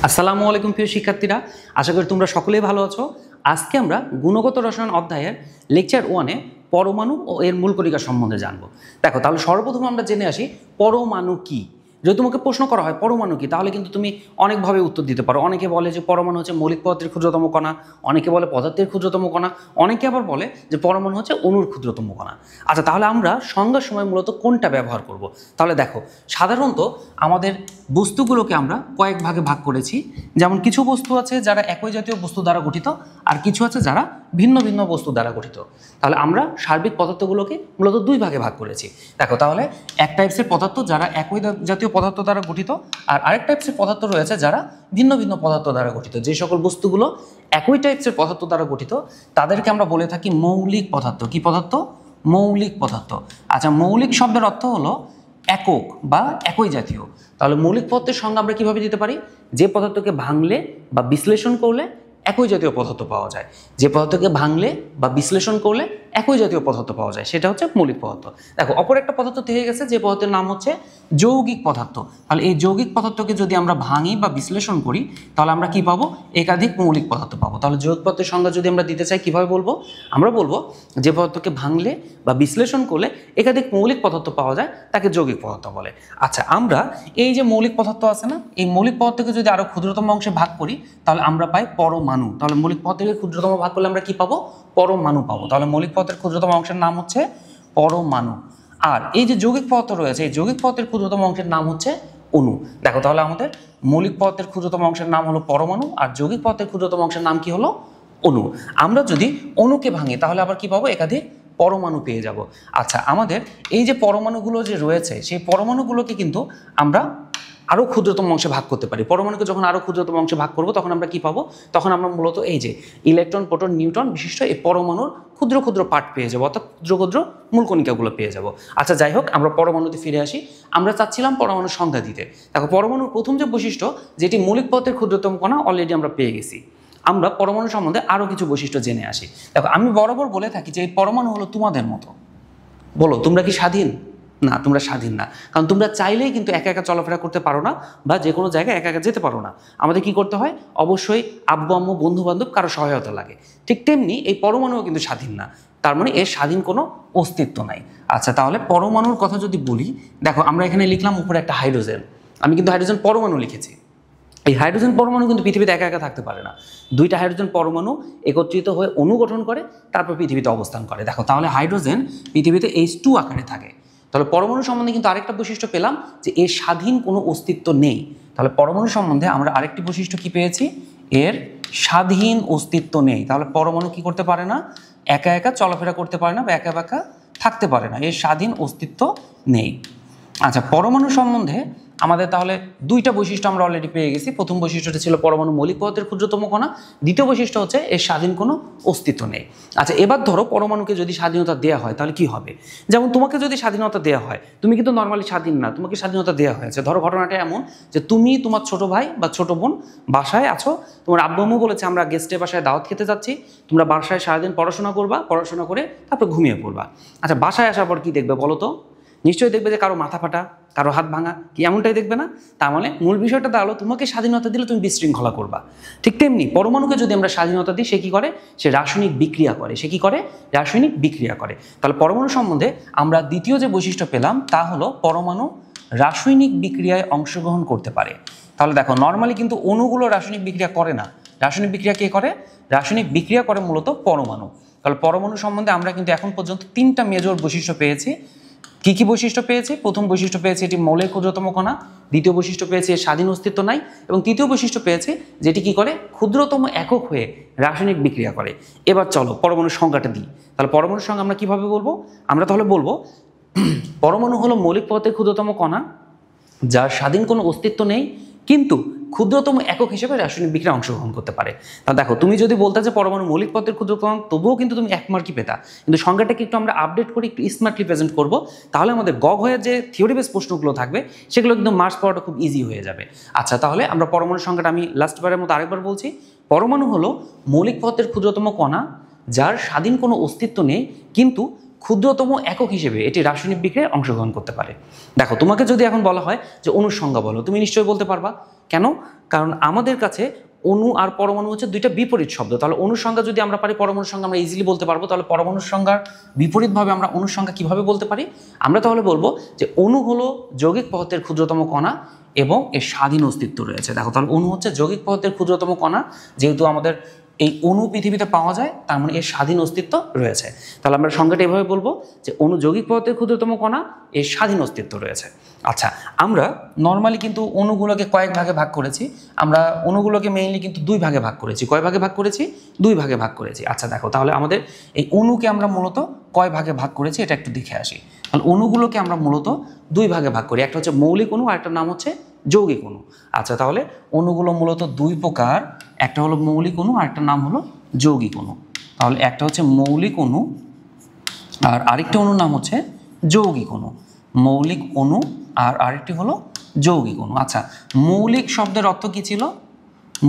আসসালামু আলাইকুম প্রিয় শিক্ষার্থীরা, আশা করি তোমরা সকলেই ভালো আছো। আজকে আমরা গুণগত রসায়ন অধ্যায়ের লেকচার 1-এ পরমাণু ও এর মূল কণিকা সম্বন্ধে জানবো। দেখো, তাহলে সর্বপ্রথম আমরা জেনে আসি পরমাণু কি। যদি তোমাকে প্রশ্ন করা হয় পরমাণু কি, তাহলে কিন্তু তুমি অনেকভাবে উত্তর দিতে পারো। অনেকে বলে যে পরমাণু হচ্ছে মৌলিক পদার্থের ক্ষুদ্রতম কণা, অনেকে বলে পদার্থের ক্ষুদ্রতম কণা, অনেকে আবার বলে যে পরমাণু হচ্ছে অণুর ক্ষুদ্রতম কণা। আচ্ছা, তাহলে আমরা সংজ্ঞার সময় মূলত কোনটা ব্যবহার করব? তাহলে দেখো, সাধারণত আমাদের বস্তুগুলোকে আমরা কয়েক ভাগে ভাগ করেছি। যেমন কিছু বস্তু আছে যারা একই জাতীয় বস্তু দ্বারা গঠিত, আর কিছু আছে যারা ভিন্ন ভিন্ন বস্তু দ্বারা গঠিত। তাহলে আমরা সার্বিক পদার্থগুলোকে মূলত দুই ভাগে ভাগ করেছি। দেখো, তাহলে এক টাইপসের পদার্থ যারা একই জাতীয় পদার্থ দ্বারা গঠিত, আর আরেক টাইপসের পদার্থ রয়েছে যারা ভিন্ন ভিন্ন পদার্থ দ্বারা গঠিত। যে সকল বস্তুগুলো একই টাইপসের পদার্থ দ্বারা গঠিত তাদেরকে আমরা বলে থাকি মৌলিক পদার্থ। কি পদার্থ? মৌলিক পদার্থ। আচ্ছা, মৌলিক শব্দের অর্থ হলো একক বা একই জাতীয়। তাহলে মৌলিক পদার্থের সংজ্ঞা আমরা কিভাবে দিতে পারি? যে পদার্থকে ভাঙলে বা বিশ্লেষণ করলে একই জাতীয় পদার্থ পাওয়া যায়। যে পদার্থকে ভাঙলে বা বিশ্লেষণ করলে একই জাতীয় পদার্থ পাওয়া যায়, সেটা হচ্ছে মৌলিক পদার্থ। দেখো, অপর একটা পদার্থ থেকে গেছে, যে পদার্থের নাম হচ্ছে যৌগিক পদার্থ। তাহলে এই যৌগিক পদার্থকে যদি আমরা ভাঙি বা বিশ্লেষণ করি, তাহলে আমরা কি পাবো? একাধিক মৌলিক পদার্থ পাবো। তাহলে যৌগিক পদার্থের সংজ্ঞা যদি আমরা দিতে চাই, কিভাবে বলবো? আমরা বলবো যে পদার্থকে ভাঙলে বা বিশ্লেষণ করলে একাধিক মৌলিক পদার্থ পাওয়া যায়, তাকে যৌগিক পদার্থ বলে। আচ্ছা, আমরা এই যে মৌলিক পদার্থ আছে না, এই মৌলিক পদার্থকে যদি আরো ক্ষুদ্রতম অংশে ভাগ করি, তাহলে আমরা পাই পরমাণু। তাহলে মৌলিক পদার্থকে ক্ষুদ্রতম ভাগ করলে আমরা কি পাবো? পরমাণু পাবো। তাহলে মৌলিক পদার্থের ক্ষুদ্রতম অংশের নাম হচ্ছে পরমাণু। আর এই যে যৌগিক পদার্থ রয়েছে, এই যৌগিক পদার্থের ক্ষুদ্রতম অংশের নাম হচ্ছে অণু। দেখো, তাহলে আমাদের মৌলিক পদার্থের ক্ষুদ্রতম অংশের নাম হলো পরমাণু, আর যৌগিক পদার্থের ক্ষুদ্রতম অংশের নাম কি হলো? অণু। আমরা যদি অণুকে ভাঙি, তাহলে আবার কি পাবো? একাধিক পরমাণু পেয়ে যাব। আচ্ছা, আমাদের এই যে পরমাণুগুলো যে রয়েছে, সেই পরমাণুগুলোকে কিন্তু আমরা আরও ক্ষুদ্রতম অংশে ভাগ করতে পারি। পরমাণুকে যখন আরও ক্ষুদ্রতম অংশে ভাগ করব, তখন আমরা কি পাবো? তখন আমরা মূলত এই যে ইলেকট্রন, প্রোটন, নিউট্রন বিশিষ্ট এই পরমাণুর ক্ষুদ্র ক্ষুদ্র পার্ট পেয়ে যাবো, অর্থাৎ ক্ষুদ্র ক্ষুদ্র মূল কণিকাগুলো পেয়ে যাব। আচ্ছা, যাই হোক, আমরা পরমাণুতে ফিরে আসি। আমরা চাচ্ছিলাম পরমাণুর সংজ্ঞা দিতে। দেখো, পরমাণুর প্রথম যে বৈশিষ্ট্য, যেটি মৌলিক পদার্থের ক্ষুদ্রতম কণা, অলরেডি আমরা পেয়ে গেছি। আমরা পরমাণু সম্বন্ধে আরও কিছু বৈশিষ্ট্য জেনে আসি। দেখো, আমি বরাবর বলে থাকি যে এই পরমাণু হলো তোমাদের মতো। বলো, তোমরা কি স্বাধীন? না, তোমরা স্বাধীন না। কারণ তোমরা চাইলেই কিন্তু একা একা চলাফেরা করতে পারো না, বা যে কোনো জায়গায় একা একা যেতে পারো না। আমাদের কি করতে হয়? অবশ্যই আব্বু আম্মু, বন্ধু বান্ধব, কারো সহায়তা লাগে। ঠিক তেমনি এই পরমাণুও কিন্তু স্বাধীন না। তার মানে এর স্বাধীন কোনো অস্তিত্ব নাই। আচ্ছা, তাহলে পরমাণুর কথা যদি বলি, দেখো আমরা এখানে লিখলাম উপরে একটা হাইড্রোজেন। আমি কিন্তু হাইড্রোজেন পরমাণু লিখেছি। এই হাইড্রোজেন পরমাণু কিন্তু পৃথিবীতে একা একা থাকতে পারে না। দুইটা হাইড্রোজেন পরমাণু একত্রিত হয়ে অণু গঠন করে, তারপর পৃথিবীতে অবস্থান করে। দেখো, তাহলে হাইড্রোজেন পৃথিবীতে H2 আকারে থাকে। তাহলে পরমাণু সম্বন্ধে কিন্তু আরেকটা বৈশিষ্ট্য পেলাম, যে এর স্বাধীন কোনো অস্তিত্ব নেই। তাহলে পরমাণু সম্বন্ধে আমরা আরেকটি বৈশিষ্ট্য কি পেয়েছি? এর স্বাধীন অস্তিত্ব নেই। তাহলে পরমাণু কি করতে পারে না? একা একা চলাফেরা করতে পারে না, বা একা একা থাকতে পারে না। এর স্বাধীন অস্তিত্ব নেই। আচ্ছা, পরমাণু সম্বন্ধে আমাদের তাহলে দুইটা বৈশিষ্ট্য আমরা অলরেডি পেয়ে গেছি। প্রথম বৈশিষ্ট্যটা ছিল পরমাণু মৌলিক পদার্থের ক্ষুদ্রতম কণা। দ্বিতীয় বৈশিষ্ট্য হচ্ছে এর স্বাধীন কোনো অস্তিত্ব নেই। আচ্ছা, এবার ধরো পরমাণুকে যদি স্বাধীনতা দেওয়া হয়, তাহলে কি হবে? যেমন তোমাকে যদি স্বাধীনতা দেওয়া হয়, তুমি কিন্তু নর্মালি স্বাধীন না, তোমাকে স্বাধীনতা দেওয়া হয়েছে। ধরো ঘটনাটা এমন যে তুমি তোমার ছোট ভাই বা ছোট বোন বাসায় আছো, তোমার আব্বু আম্মু বলেছে আমরা গেস্টের বাসায় দাওয়াত খেতে যাচ্ছি, তোমরা বাসায় সারাদিন পড়াশোনা করবা, পড়াশোনা করে তারপর ঘুমিয়ে পড়বা। আচ্ছা, বাসায় আসার পর কি দেখবে বলো তো? নিশ্চয়ই দেখবে যে কারো মাথা ফাটা, কারো হাত ভাঙা, কি এমনটাই দেখবে না? তার মানে মূল বিষয়টা দাঁড়ালো, তোমাকে স্বাধীনতা দিলে তুমি বিশৃঙ্খলা করবা। ঠিক তেমনি পরমাণুকে যদি আমরা স্বাধীনতা দিই, সে কি করে? সে রাসায়নিক বিক্রিয়া করে। সে কি করে? রাসায়নিক বিক্রিয়া করে। তাহলে পরমাণু সম্বন্ধে আমরা দ্বিতীয় যে বৈশিষ্ট্য পেলাম, তা হলো পরমাণু রাসায়নিক বিক্রিয়ায় অংশগ্রহণ করতে পারে। তাহলে দেখো, নর্মালি কিন্তু অণুগুলো রাসায়নিক বিক্রিয়া করে না। রাসায়নিক বিক্রিয়া কে করে? রাসায়নিক বিক্রিয়া করে মূলত পরমাণু। তাহলে পরমাণু সম্বন্ধে আমরা কিন্তু এখন পর্যন্ত তিনটা মেজর বৈশিষ্ট্য পেয়েছি। কি কি বৈশিষ্ট্য পেয়েছি? প্রথম বৈশিষ্ট্য পেয়েছি এটি মৌলের ক্ষুদ্রতম কণা। দ্বিতীয় বৈশিষ্ট্য পেয়েছি এর স্বাধীন অস্তিত্ব নাই। এবং তৃতীয় বৈশিষ্ট্য পেয়েছি যেটি কি করে? ক্ষুদ্রতম একক হয়ে রাসায়নিক বিক্রিয়া করে। এবার চলো পরমাণুর সংজ্ঞাটা দিই। তাহলে পরমাণুর সংজ্ঞা আমরা কিভাবে বলবো? আমরা তাহলে বলবো পরমাণু হলো মৌলিক পদার্থের ক্ষুদ্রতম কণা, যার স্বাধীন কোনো অস্তিত্ব নেই, কিন্তু ক্ষুদ্রতম একক হিসেবে রাসায়নিক বিক্রিয়ায় অংশগ্রহণ করতে পারে। তা দেখো, তুমি যদি বলতে যে পরমাণু মৌলিক পদার্থের ক্ষুদ্রতম, তবুও কিন্তু তুমি 1 মার্কই পেতা। কিন্তু সংজ্ঞাটাকে একটু আমরা আপডেট করে একটু স্মার্টলি প্রেজেন্ট করবো, তাহলে আমাদের গ হয়ে যে থিওরি বেস প্রশ্নগুলো থাকবে, সেগুলো কিন্তু মার্কস পাওয়াটা খুব ইজি হয়ে যাবে। আচ্ছা, তাহলে আমরা পরমাণুর সংজ্ঞাটা আমি লাস্টবারের মতো আরেকবার বলছি। পরমাণু হলো মৌলিক পদার্থের ক্ষুদ্রতম কণা, যার স্বাধীন কোনো অস্তিত্ব নেই, কিন্তু ক্ষুদ্রতম একক হিসেবে এটি রাসায়নিক বিক্রিয়ায় অংশগ্রহণ করতে পারে। দেখো, তোমাকে যদি এখন বলা হয় যে অণুর সংজ্ঞা বলো, তুমি নিশ্চয়ই বলতে পারবা। কেন? কারণ আমাদের কাছে অণু আর পরমাণু হচ্ছে দুইটা বিপরীত শব্দ। তাহলে অণুর সংজ্ঞা যদি আমরা পারি, পরমাণুর সংজ্ঞা আমরা ইজিলি বলতে পারবো। তাহলে পরমাণুর সংজ্ঞার বিপরীতভাবে আমরা অণুর সংজ্ঞা কিভাবে বলতে পারি? আমরা তাহলে বলবো যে অণু হলো যৌগিক পদার্থের ক্ষুদ্রতম কণা এবং এর স্বাধীন অস্তিত্ব রয়েছে। দেখো, তাহলে অণু হচ্ছে যৌগিক পদার্থের ক্ষুদ্রতম কণা, যেহেতু আমাদের এই অণু পৃথিবীতে পাওয়া যায়, তার মানে এর স্বাধীন অস্তিত্ব রয়েছে। তাহলে আমরা সংজ্ঞাটা এভাবে বলবো যে অণু যৌগিক পদার্থের ক্ষুদ্রতম কণা, এর স্বাধীন অস্তিত্ব রয়েছে। আচ্ছা, আমরা নর্মালি কিন্তু অণুগুলোকে কয়েক ভাগে ভাগ করেছি। আমরা অণুগুলোকে মেইনলি কিন্তু দুই ভাগে ভাগ করেছি। কয় ভাগে ভাগ করেছি? দুই ভাগে ভাগ করেছি। আচ্ছা দেখো, তাহলে আমাদের এই অণুকে আমরা মূলত কয় ভাগে ভাগ করেছি এটা একটু দেখে আসি। তাহলে অণুগুলোকে আমরা মূলত দুই ভাগে ভাগ করি। একটা হচ্ছে মৌলিক অণু, আর একটা নাম হচ্ছে যৌগিক অণু। আচ্ছা, তাহলে অণুগুলো মূলত দুই প্রকার, একটা হলো মৌলিক অণু আর একটা নাম হলো যৌগিক অণু। তাহলে একটা হচ্ছে মৌলিক অণু আর আরেকটা অণুর নাম হচ্ছে যৌগিক অণু। মৌলিক অণু আর আরেকটি হলো যৌগিক অণু। আচ্ছা, মৌলিক শব্দের অর্থ কি ছিল?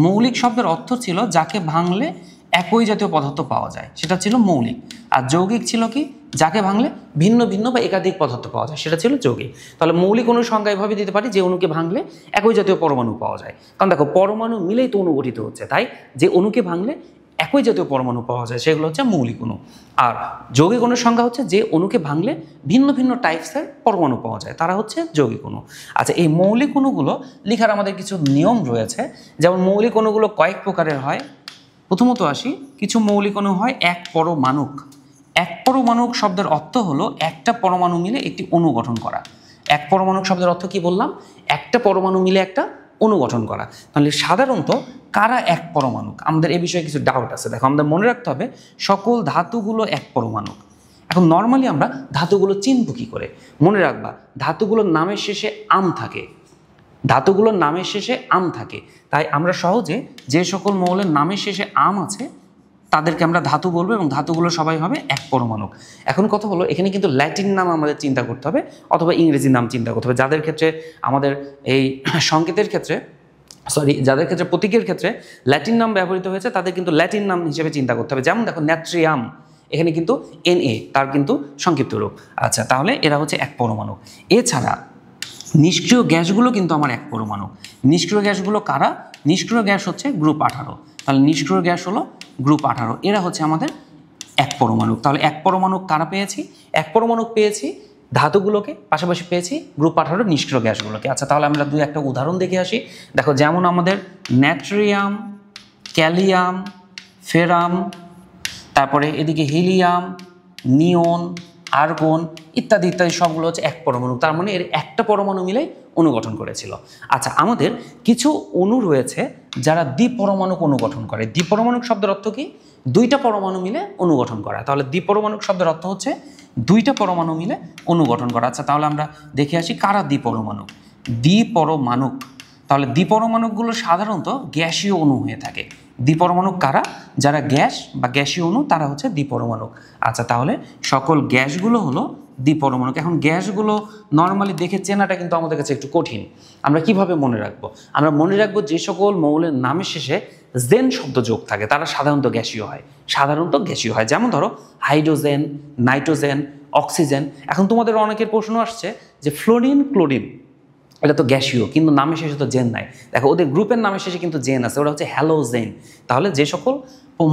মৌলিক শব্দের অর্থ ছিল যাকে ভাঙলে একই জাতীয় পদার্থ পাওয়া যায়, সেটা ছিল মৌলিক। আর যৌগিক ছিল কি? যাকে ভাঙলে ভিন্ন ভিন্ন বা একাধিক পদার্থ পাওয়া যায়, সেটা ছিল যৌগিক। তাহলে মৌলিক অণুর সংজ্ঞা এভাবে দিতে পারি যে অণুকে ভাঙলে একই জাতীয় পরমাণু পাওয়া যায়। কারণ দেখো, পরমাণু মিলেই তো অণু গঠিত হচ্ছে, তাই যে অণুকে ভাঙলে একই জাতীয় পরমাণু পাওয়া যায় সেগুলো হচ্ছে মৌলিক অণু। আর যৌগিক অণুর সংজ্ঞা হচ্ছে যে অণুকে ভাঙলে ভিন্ন ভিন্ন টাইপসের পরমাণু পাওয়া যায়, তারা হচ্ছে যৌগিক অণু। আচ্ছা, এই মৌলিক অণুগুলো লেখার আমাদের কিছু নিয়ম রয়েছে। যেমন মৌলিক অণুগুলো কয়েক প্রকারের হয়। প্রথমত আসি, কিছু মৌলিক অণু হয় এক পরমাণুক। এক পরমাণুক শব্দের অর্থ হলো একটা পরমাণু মিলে একটি অণু গঠন করা। এক পরমাণুক শব্দের অর্থ কি বললাম? একটা পরমাণু মিলে একটা অণু গঠন করা। তাহলে সাধারণত কারা এক পরমাণুক? আমাদের এ বিষয়ে কিছু ডাউট আছে। দেখো, আমাদের মনে রাখতে হবে সকল ধাতুগুলো এক পরমাণুক। এখন নর্মালি আমরা ধাতুগুলো চিনব কি করে? মনে রাখবা, ধাতুগুলোর নামের শেষে আম থাকে। ধাতুগুলোর নামের শেষে আম থাকে, তাই আমরা সহজে যে সকল মৌলের নামের শেষে আম আছে তাদেরকে আমরা ধাতু বলবো, এবং ধাতুগুলো সবাই হবে এক পরমাণুক। এখন কথা হলো, এখানে কিন্তু ল্যাটিন নাম আমাদের চিন্তা করতে হবে অথবা ইংরেজি নাম চিন্তা করতে হবে। যাদের ক্ষেত্রে আমাদের এই সংকেতের ক্ষেত্রে যাদের ক্ষেত্রে প্রতীকের ক্ষেত্রে ল্যাটিন নাম ব্যবহৃত হয়েছে তাদের কিন্তু ল্যাটিন নাম হিসেবে চিন্তা করতে হবে। যেমন দেখো, ন্যাট্রিয়াম, এখানে কিন্তু Na তার কিন্তু সংক্ষিপ্ত রূপ। আচ্ছা, তাহলে এরা হচ্ছে এক পরমাণু। এছাড়া নিষ্ক্রিয় গ্যাসগুলো কিন্তু আমার এক পরমাণু। নিষ্ক্রিয় গ্যাসগুলো কারা? নিষ্ক্রিয় গ্যাস হচ্ছে গ্রুপ 18। তাহলে নিষ্ক্রিয় গ্যাস হলো গ্রুপ 18, এরা হচ্ছে আমাদের এক পরমাণু। তাহলে এক পরমাণু কারা পেয়েছি? এক পরমাণু পেয়েছি ধাতুগুলোকে, পাশাপাশি পেয়েছি গ্রুপ 18 নিষ্ক্রিয় গ্যাসগুলোকে। আচ্ছা, তাহলে আমরা দুই একটা উদাহরণ দেখে আসি। দেখো, যেমন আমাদের ন্যাট্রিয়াম, ক্যালিয়াম, ফেরাম, তারপরে এদিকে হিলিয়াম, নিয়ন, আর্গন ইত্যাদি ইত্যাদি সবগুলো হচ্ছে এক পরমাণু। তার মানে এর একটা পরমাণু মিলেই অণু গঠন করেছিল। আচ্ছা, আমাদের কিছু অণু রয়েছে যারা দ্বিপরমাণুক অণু গঠন করে। দ্বিপরমাণুক শব্দের অর্থ কি? দুইটা পরমাণু মিলে অণু গঠন করা। তাহলে দ্বিপরমাণুক শব্দের অর্থ হচ্ছে দুইটা পরমাণু মিলে অণু গঠন করা। আচ্ছা, তাহলে আমরা দেখে আসি কারা দ্বিপরমাণুক। দ্বিপরমাণুক, তাহলে দ্বিপরমাণুকগুলো সাধারণত গ্যাসীয় অণু হয়ে থাকে। দ্বিপরমাণুক কারা? যারা গ্যাস বা গ্যাসীয় অণু, তারা হচ্ছে দ্বিপরমাণুক। আচ্ছা, তাহলে সকল গ্যাসগুলো হলো দ্বিপরমাণুক। এখন গ্যাসগুলো নর্মালি দেখে চেনাটা কিন্তু আমাদের কাছে একটু কঠিন। আমরা কিভাবে মনে রাখবো? আমরা মনে রাখবো যে সকল মৌলের নামের শেষে জেন শব্দ যোগ থাকে তারা সাধারণত গ্যাসীয় হয়। সাধারণত গ্যাসীয় হয়। যেমন ধরো হাইড্রোজেন, নাইট্রোজেন, অক্সিজেন। এখন তোমাদের অনেকের প্রশ্ন আসছে যে ফ্লোরিন, ক্লোরিন এটা তো গ্যাসীয়, কিন্তু নামের শেষে তো জেন নাই। দেখো, ওদের গ্রুপের নামের শেষে কিন্তু জেন আছে, ওরা হচ্ছে হ্যালোজেন। তাহলে যে সকল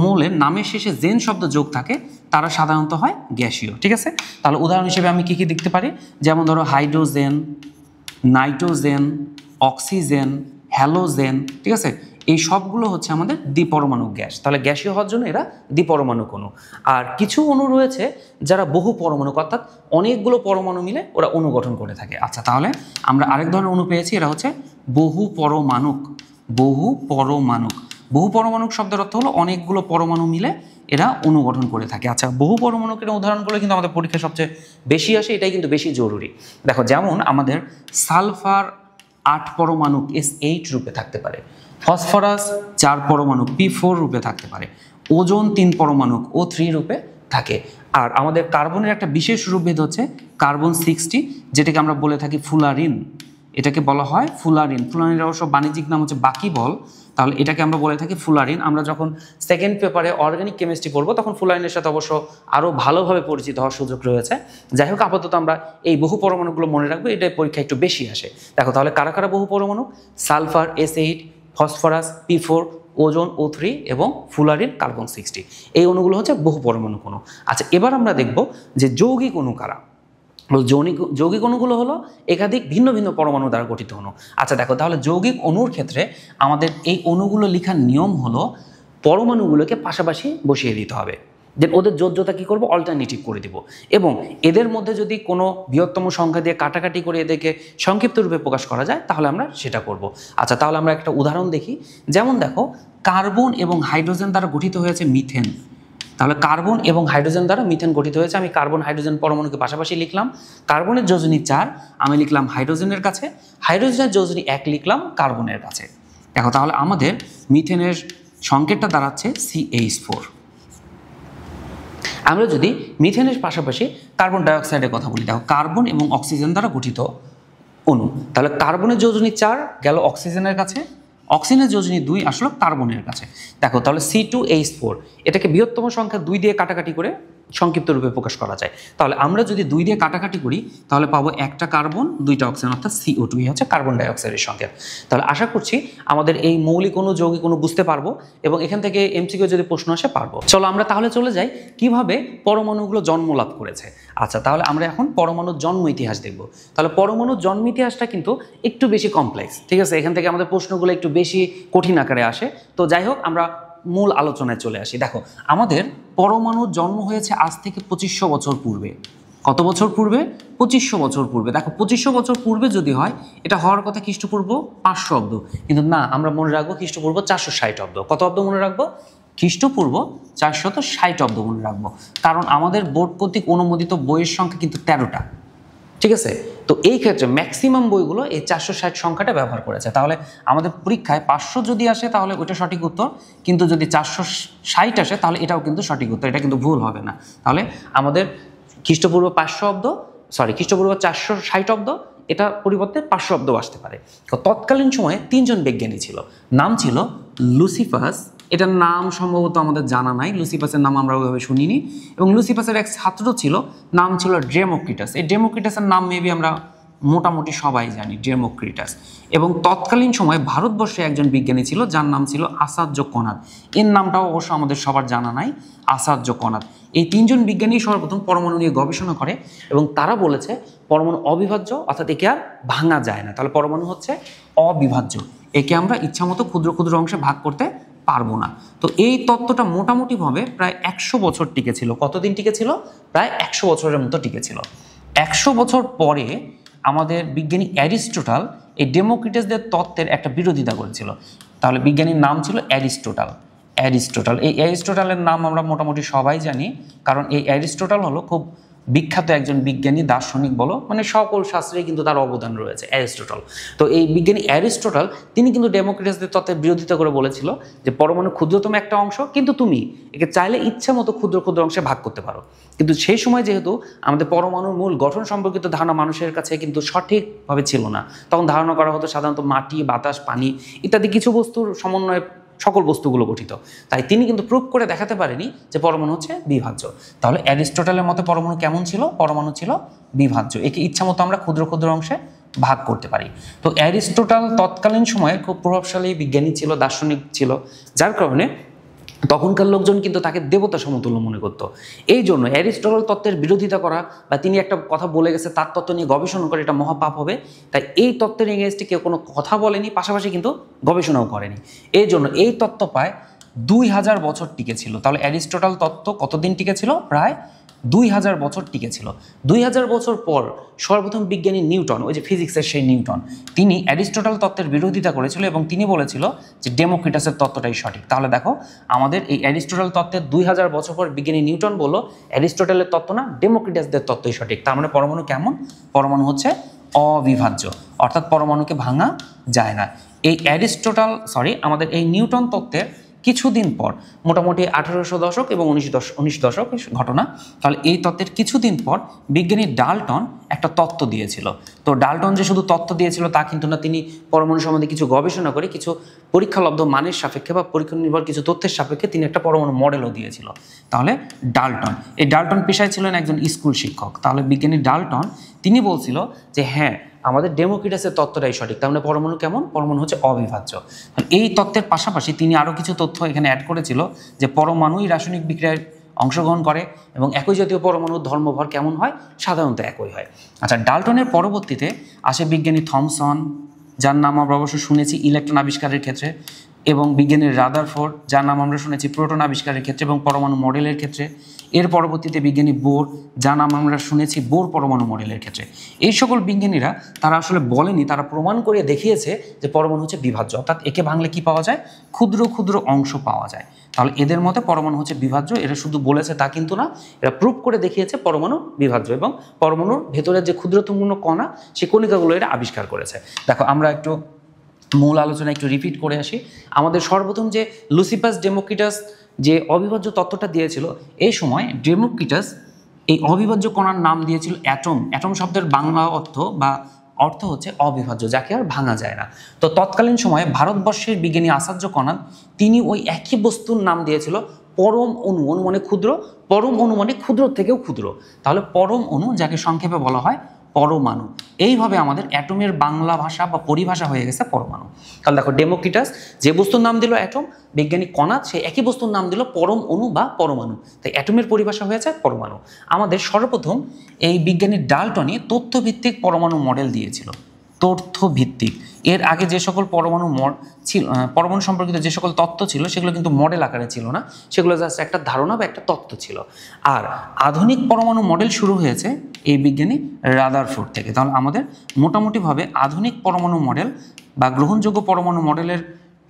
মৌলের নামের শেষে জেন শব্দ যোগ থাকে তারা সাধারণত হয় গ্যাসীয়। ঠিক আছে, তাহলে উদাহরণ হিসেবে আমি কি কি দেখতে পারি? যেমন ধরো হাইড্রোজেন, নাইট্রোজেন, অক্সিজেন, হ্যালোজেন। ঠিক আছে, এই সবগুলো হচ্ছে আমাদের দ্বিপরমাণুক গ্যাস। তাহলে গ্যাসীয় হওয়ার জন্য এরা দ্বিপরমাণুক অণু। আর কিছু অণু রয়েছে যারা বহু পরমাণুক, অর্থাৎ অনেকগুলো পরমাণু মিলে ওরা অণু গঠন করে থাকে। আচ্ছা, তাহলে আমরা আরেক ধরনের অণু পেয়েছি, এরা হচ্ছে বহু পরমাণুক। বহু পরমাণুক, বহু পরমাণুক শব্দের অর্থ হলো অনেকগুলো পরমাণু মিলে এরা অণু গঠন করে থাকে। আচ্ছা, বহু পরমাণুকের উদাহরণগুলো কিন্তু আমাদের পরীক্ষায় সবচেয়ে বেশি আসে, এটাই কিন্তু বেশি জরুরি। দেখো, যেমন আমাদের সালফার 8 পরমাণুক S8 রূপে থাকতে পারে, ফসফরাস 4 পরমাণুক P4 রূপে থাকতে পারে, ওজোন 3 পরমাণুক O3 রূপে থাকে। আর আমাদের কার্বনের একটা বিশেষ রূপভেদ হচ্ছে কার্বন 60, যেটাকে আমরা বলে থাকি ফুলারিন। এটাকে বলা হয় ফুলারিন। ফুলারিনের অবশ্য বাণিজ্যিক নাম হচ্ছে বাকিবল, তাহলে এটাকে আমরা বলে থাকি ফুলারিন। আমরা যখন সেকেন্ড পেপারে অর্গানিক কেমিস্ট্রি পড়বো তখন ফুলারিনের সাথে অবশ্য আরও ভালোভাবে পরিচিত হওয়ার সুযোগ রয়েছে। যাই হোক, আপাতত আমরা এই বহু পরমাণুগুলো মনে রাখবো, এটা পরীক্ষা একটু বেশি আসে। দেখো তাহলে কারা কারা বহু পরমাণু? Sulphur S8, phosphorus P4, ozone O3 এবং ফুলারিন কার্বন 60। এই অণুগুলো হচ্ছে বহু পরমাণু অণু। আচ্ছা, এবার আমরা দেখব যে যৌগিক অণু কারা। যৌগিক অণুগুলো হলো একাধিক ভিন্ন ভিন্ন পরমাণু দ্বারা গঠিত অণু। আচ্ছা দেখো, তাহলে যৌগিক অণুর ক্ষেত্রে আমাদের এই অণুগুলো লেখার নিয়ম হলো পরমাণুগুলোকে পাশাপাশি বসিয়ে দিতে হবে, দেন ওদের যোজ্যতা কী করবো? অল্টারনেটিভ করে দিব, এবং এদের মধ্যে যদি কোনো বৃহত্তম সংখ্যা দিয়ে কাটাকাটি করে এদেরকে সংক্ষিপ্ত রূপে প্রকাশ করা যায় তাহলে আমরা সেটা করব। আচ্ছা, তাহলে আমরা একটা উদাহরণ দেখি। যেমন দেখো, কার্বন এবং হাইড্রোজেন দ্বারা গঠিত হয়েছে মিথেন। তাহলে কার্বন এবং হাইড্রোজেন দ্বারা মিথেন গঠিত হয়েছে। আমি কার্বন হাইড্রোজেন পরমাণুকে পাশাপাশি লিখলাম। কার্বনের যোজনী 4 আমি লিখলাম হাইড্রোজেনের কাছে, হাইড্রোজেনের যোজনী 1 লিখলাম কার্বনের কাছে। দেখো তাহলে আমাদের মিথেনের সংকেতটা দাঁড়াচ্ছে CH4। আমরা যদি মিথেনের পাশাপাশি কার্বন ডাইঅক্সাইডের কথা বলি, দেখো কার্বন এবং অক্সিজেন দ্বারা গঠিত অণু। তাহলে কার্বনের যোজনী 4 গেল অক্সিজেনের কাছে, অক্সিজেনের যোজনী 2 আসলো কার্বনের কাছে। দেখো তাহলে C2H4 এটাকে বৃহত্তম সংখ্যা 2 দিয়ে কাটাকাটি করে সংক্ষিপ্ত রূপে প্রকাশ করা যায়। তাহলে আমরা যদি 2 দিয়ে কাটাকাটি করি তাহলে পাবো একটা কার্বন 2টা অক্সিজেন, অর্থাৎ CO2 হচ্ছে কার্বন ডাইঅক্সাইডের সংকেত। তাহলে আশা করছি আমাদের এই মৌলিক অণু যৌগিক অণু বুঝতে পারবো, এবং এখান থেকে MCQ যদি প্রশ্ন আসে পারবো। চলো আমরা তাহলে চলে যাই কিভাবে পরমাণুগুলো জন্ম লাভ করেছে। আচ্ছা, তাহলে আমরা এখন পরমাণুর জন্ম ইতিহাস দেখব। তাহলে পরমাণুর জন্ম ইতিহাসটা কিন্তু একটু বেশি কমপ্লেক্স, ঠিক আছে? এখান থেকে আমাদের প্রশ্নগুলো একটু বেশি কঠিন আকারে আসে। তো যাই হোক, আমরা মূল আলোচনায় চলে আসি। দেখো, আমাদের পরমাণুর জন্ম হয়েছে আজ থেকে 2500 বছর পূর্বে। কত বছর পূর্বে? 2500 বছর পূর্বে। দেখো 2500 বছর পূর্বে যদি হয়, এটা হওয়ার কথা খ্রিস্টপূর্ব 500 অব্দ, কিন্তু না, আমরা মনে রাখবো খ্রিস্টপূর্ব 460 অব্দ। কত অব্দ মনে রাখবো? খ্রিস্টপূর্ব 460 অব্দ মনে রাখবো, কারণ আমাদের বোর্ড কর্তৃক অনুমোদিত বইয়ের সংখ্যা কিন্তু 13টা, ঠিক আছে? তো এই ক্ষেত্রে ম্যাক্সিমাম বইগুলো এই 460 সংখ্যাটা ব্যবহার করেছে। তাহলে আমাদের পরীক্ষায় 500 যদি আসে তাহলে ওইটা সঠিক উত্তর, কিন্তু যদি 460 আসে তাহলে এটাও কিন্তু সঠিক উত্তর, এটা কিন্তু ভুল হবে না। তাহলে আমাদের খ্রিস্টপূর্ব 500 অব্দ, খ্রিস্টপূর্ব 460 অব্দ, এটা পরিবর্তে 500 অব্দ আসতে পারে। তো তৎকালীন সময়ে 3 জন বিজ্ঞানী ছিল। নাম ছিল লুসিফাস, এটার নাম সম্ভবত আমাদের জানা নাই, লুসিফাসের নাম আমরা ওইভাবে শুনিনি। এবং লুসিফাসের এক ছাত্র ছিল, নাম ছিল ডেমোক্রিটাস। এই ডেমোক্রিটাসের নাম মেবি আমরা মোটামুটি সবাই জানি, ডেমোক্রিটাস। এবং তৎকালীন সময়ে ভারতবর্ষে একজন বিজ্ঞানী ছিল যার নাম ছিল আচার্য কনাদ। এর নামটাও অবশ্য আমাদের সবার জানা নাই, আচার্য কনাদ। এই 3 জন বিজ্ঞানী সর্বপ্রথম পরমাণু নিয়ে গবেষণা করে, এবং তারা বলেছে পরমাণু অবিভাজ্য, অর্থাৎ একে আর ভাঙা যায় না। তাহলে পরমাণু হচ্ছে অবিভাজ্য, একে আমরা ইচ্ছামতো ক্ষুদ্র ক্ষুদ্র অংশে ভাগ করতে পারবো না। তো এই তত্ত্বটা মোটামুটিভাবে প্রায় 100 বছর টিকেছিল। কতদিন টিকেছিল? প্রায় 100 বছরের মতো টিকেছিল। 100 বছর পরে আমাদের বিজ্ঞানী অ্যারিস্টটল এই ডেমোক্রিটাসদের তত্ত্বের একটা বিরোধিতা করেছিল। তাহলে বিজ্ঞানীর নাম ছিল অ্যারিস্টটল। এই অ্যারিস্টটলের নাম আমরা মোটামুটি সবাই জানি, কারণ এই অ্যারিস্টটল হলো খুব বিখ্যাত একজন বিজ্ঞানী, দার্শনিক বলো, মানে সকল শাস্ত্রে কিন্তু তার অবদান রয়েছে অ্যারিস্টটল। তো এই বিজ্ঞানী অ্যারিস্টটল তিনি কিন্তু ডেমোক্রিটাসদের তত্ত্বের বিরোধিতা করে বলেছিল যে পরমাণু ক্ষুদ্রতম একটা অংশ, কিন্তু তুমি একে চাইলে ইচ্ছা মতো ক্ষুদ্র ক্ষুদ্র অংশে ভাগ করতে পারো। কিন্তু সেই সময় যেহেতু আমাদের পরমাণুর মূল গঠন সম্পর্কিত ধারণা মানুষের কাছে কিন্তু সঠিকভাবে ছিল না, তখন ধারণা করা হতো সাধারণত মাটি, বাতাস, পানি ইত্যাদি কিছু বস্তুর সমন্বয়ে সকল বস্তুগুলো গঠিত। তাই তিনি কিন্তু প্রুভ করে দেখাতে পারেনি যে পরমাণু হচ্ছে বিভাজ্য। তাহলে অ্যারিস্টটলের মতে পরমাণু কেমন ছিল? পরমাণু ছিল বিভাজ্য, একে ইচ্ছা মতো আমরা ক্ষুদ্র ক্ষুদ্র অংশে ভাগ করতে পারি। তো অ্যারিস্টটল তৎকালীন সময়ে খুব প্রভাবশালী বিজ্ঞানী ছিল, দার্শনিক ছিল, যার কারণে তখনকার লোকজন কিন্তু তাকে দেবতা সমতুল্য মনে করত। এই জন্য অ্যারিস্টটল তত্ত্বের বিরোধিতা করা বা তিনি একটা কথা বলে গেছে তার তত্ত্ব নিয়ে গবেষণা করে এটা মহাপাপ হবে। তাই এই তত্ত্বের এগেইনস্টে কেউ কোনো কথা বলেনি, পাশাপাশি কিন্তু গবেষণাও করেনি। এই জন্য এই তত্ত্ব প্রায় 2000 বছর টিকেছিল। তাহলে অ্যারিস্টটল তত্ত্ব কতদিন টিকেছিল? প্রায় 2000 বছর টিকেছিল। 2000 বছর পর সর্বপ্রথম বিজ্ঞানী নিউটন, ওই যে ফিজিক্সের সেই নিউটন, তিনি অ্যারিস্টটল তত্ত্বের বিরোধিতা করেছিল এবং তিনি বলেছিল যে ডেমোক্রিটাসের তত্ত্বটাই সঠিক। তাহলে দেখো আমাদের এই অ্যারিস্টটল তত্ত্বের 2000 বছর পর বিজ্ঞানী নিউটন বলল অ্যারিস্টটলের তত্ত্ব না, ডেমোক্রিটাসদের তত্ত্বই সঠিক। তার মানে পরমাণু কেমন? পরমাণু হচ্ছে অবিভাজ্য, অর্থাৎ পরমাণুকে ভাঙা যায় না। এই আমাদের এই নিউটন তত্ত্বের কিছুদিন পর, মোটামুটি 1800 দশক এবং 19 দশক ঘটনা। তাহলে এই তত্ত্বের কিছুদিন পর বিজ্ঞানী ডাল্টন একটা তত্ত্ব দিয়েছিল। তো ডাল্টন যে শুধু তত্ত্ব দিয়েছিল তা কিন্তু না, তিনি পরমাণু সম্বন্ধে কিছু গবেষণা করে কিছু পরীক্ষালব্ধ মানের সাপেক্ষে বা পরীক্ষা নির্ভর কিছু তথ্যের সাপেক্ষে তিনি একটা পরমাণু মডেলও দিয়েছিল। তাহলে ডাল্টন, এই ডাল্টন পেশায় ছিলেন একজন স্কুল শিক্ষক। তাহলে বিজ্ঞানী ডাল্টন তিনি বলছিল যে হ্যাঁ, আমাদের ডেমোক্রিটাসের তত্ত্বটাই সঠিক, তার মানে পরমাণু কেমন, পরমাণু হচ্ছে অবিভাজ্য। এই তত্ত্বের পাশাপাশি তিনি আরও কিছু তথ্য এখানে অ্যাড করেছিল যে পরমাণুই রাসায়নিক বিক্রিয়ায় অংশগ্রহণ করে এবং একই জাতীয় পরমাণুর ধর্মভর কেমন হয়, সাধারণত একই হয়। আচ্ছা, ডাল্টনের পরবর্তীতে আসে বিজ্ঞানী থমসন, যার নাম আমরা অবশ্য শুনেছি ইলেকট্রন আবিষ্কারের ক্ষেত্রে, এবং বিজ্ঞানী রাদারফোর্ড, যার নাম আমরা শুনেছি প্রোটন আবিষ্কারের ক্ষেত্রে এবং পরমাণু মডেলের ক্ষেত্রে। এর পরবর্তীতে বিজ্ঞানী বোর, যার নাম আমরা শুনেছি বোর পরমাণু মডেলের ক্ষেত্রে। এই সকল বিজ্ঞানীরা তারা আসলে বলেনি, তারা প্রমাণ করে দেখিয়েছে যে পরমাণু হচ্ছে বিভাজ্য, অর্থাৎ একে ভাঙলে কি পাওয়া যায়, ক্ষুদ্র ক্ষুদ্র অংশ পাওয়া যায়। তাহলে এদের মতে পরমাণু হচ্ছে বিভাজ্য। এরা শুধু বলেছে তা কিন্তু না, এরা প্রুভ করে দেখিয়েছে পরমাণু বিভাজ্য এবং পরমাণুর ভেতরের যে ক্ষুদ্রতম কণা, সেই কণিকাগুলো এরা আবিষ্কার করেছে। দেখো আমরা একটু মূল আলোচনা একটু রিপিট করে আসি। আমাদের সর্বপ্রথম যে লুসিপাস ডেমোক্রিটাস যে অবিভাজ্য তত্ত্বটা দিয়েছিল, এই সময় ডেমোক্রিটাস এই অবিভাজ্য কণার নাম দিয়েছিল অ্যাটম। অ্যাটম শব্দের বাংলা অর্থ হচ্ছে অবিভাজ্য, যাকে আর ভাঙা যায় না। তো তৎকালীন সময়ে ভারতবর্ষের বিজ্ঞানী আচার্য কণাদ তিনি ওই একই বস্তুর নাম দিয়েছিল পরম অণু। অণু মানে ক্ষুদ্র, পরম অণু মানে ক্ষুদ্র থেকেও ক্ষুদ্র। তাহলে পরম অণু, যাকে সংক্ষেপে বলা হয় পরমাণু। এইভাবে আমাদের অ্যাটমের বাংলা ভাষা বা পরিভাষা হয়ে গেছে পরমাণু। তাহলে দেখো, ডেমোক্রিটাস যে বস্তুর নাম দিল অ্যাটম, বিজ্ঞানী কণাদ সেই একই বস্তুর নাম দিল পরম অণু বা পরমাণু। তাই অ্যাটমের পরিভাষা হয়েছে পরমাণু। আমাদের সর্বপ্রথম এই বিজ্ঞানী ডাল্টনই তথ্যভিত্তিক পরমাণু মডেল দিয়েছিল। তথ্যভিত্তিক, এর আগে যে সকল পরমাণু পরমাণু সম্পর্কিত যে সকল তত্ত্ব ছিল সেগুলো কিন্তু মডেল আকারে ছিল না, সেগুলো জাস্ট একটা ধারণা বা একটা তত্ত্ব ছিল। আর আধুনিক পরমাণু মডেল শুরু হয়েছে এই বিজ্ঞানী রাদারফোর্ড থেকে। তাহলে আমাদের মোটামুটিভাবে আধুনিক পরমাণু মডেল বা গ্রহণযোগ্য পরমাণু মডেলের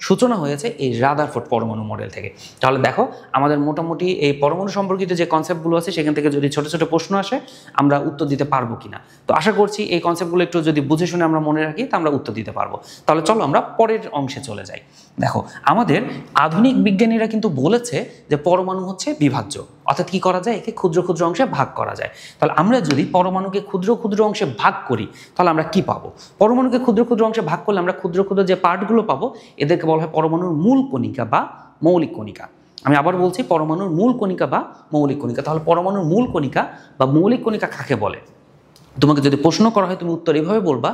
সূচনা হয়েছে এই রাদারফোর্ড পরমাণু মডেল থেকে। তাহলে দেখো, আমাদের মোটামুটি এই পরমাণু সম্পর্কিত যে কনসেপ্টগুলো আছে সেখান থেকে যদি ছোট ছোট প্রশ্ন আসে আমরা উত্তর দিতে পারবো কিনা। তো আশা করছি এই কনসেপ্টগুলো একটু যদি বুঝে শুনে আমরা মনে রাখি তা আমরা উত্তর দিতে পারবো। তাহলে চলো আমরা পরের অংশে চলে যাই। দেখো, আমাদের আধুনিক বিজ্ঞানীরা কিন্তু বলেছে যে পরমাণু হচ্ছে বিভাজ্য, অর্থাৎ কি করা যায়, একে ক্ষুদ্র ক্ষুদ্র অংশে ভাগ করা যায়। তাহলে আমরা যদি পরমাণুকে ক্ষুদ্র ক্ষুদ্র অংশে ভাগ করি তাহলে আমরা কি পাবো? পরমাণুকে ক্ষুদ্র ক্ষুদ্র অংশে ভাগ করলে আমরা ক্ষুদ্র ক্ষুদ্র যে পার্টগুলো পাবো এদেরকে বলা হয় পরমাণুর মূল কণিকা বা মৌলিক কণিকা। আমি আবার বলছি, পরমাণুর মূল কণিকা বা মৌলিক কণিকা। তাহলে পরমাণুর মূল কণিকা বা মৌলিক কণিকা কাকে বলে? তোমাকে যদি প্রশ্ন করা হয় তুমি উত্তর এভাবে বলবা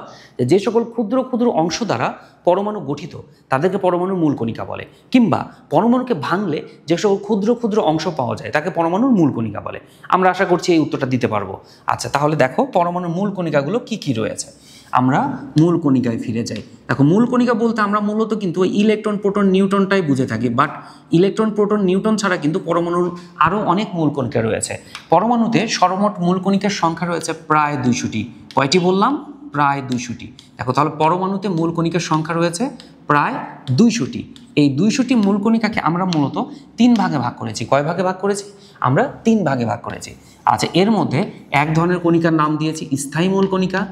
যে সকল ক্ষুদ্র ক্ষুদ্র অংশ দ্বারা পরমাণু গঠিত তাদেরকে পরমাণুর মূল কণিকা বলে, কিংবা পরমাণুকে ভাঙলে যে সকল ক্ষুদ্র ক্ষুদ্র অংশ পাওয়া যায় তাকে পরমাণুর মূল কণিকা বলে। আমরা আশা করছি এই উত্তরটা দিতে পারবো। আচ্ছা, তাহলে দেখো পরমাণুর মূল কণিকাগুলো কি কি রয়েছে। আমরা মূল কণিকায় ফিরে যাই। দেখো, মূল কণিকা বলতে আমরা মূলত কিন্তু ওই ইলেকট্রন প্রোটন নিউট্রনটাই বুঝে থাকি, বাট ইলেকট্রন প্রোটন নিউট্রন ছাড়া কিন্তু পরমাণুর আরও অনেক মূল কণিকা রয়েছে। পরমাণুতে সর্বমোট মূল কণিকার সংখ্যা রয়েছে প্রায় 200টি। কয়টি বললাম? প্রায় 200টি। দেখো, তাহলে পরমাণুতে মূল কণিকার সংখ্যা রয়েছে প্রায় 200টি। এই 200টি মূল কণিকাকে আমরা মূলত 3 ভাগে ভাগ করেছি। কয় ভাগে ভাগ করেছি? আমরা 3 ভাগে ভাগ করেছি। আচ্ছা, এর মধ্যে এক ধরনের কণিকার নাম দিয়েছি স্থায়ী মূল কণিকা,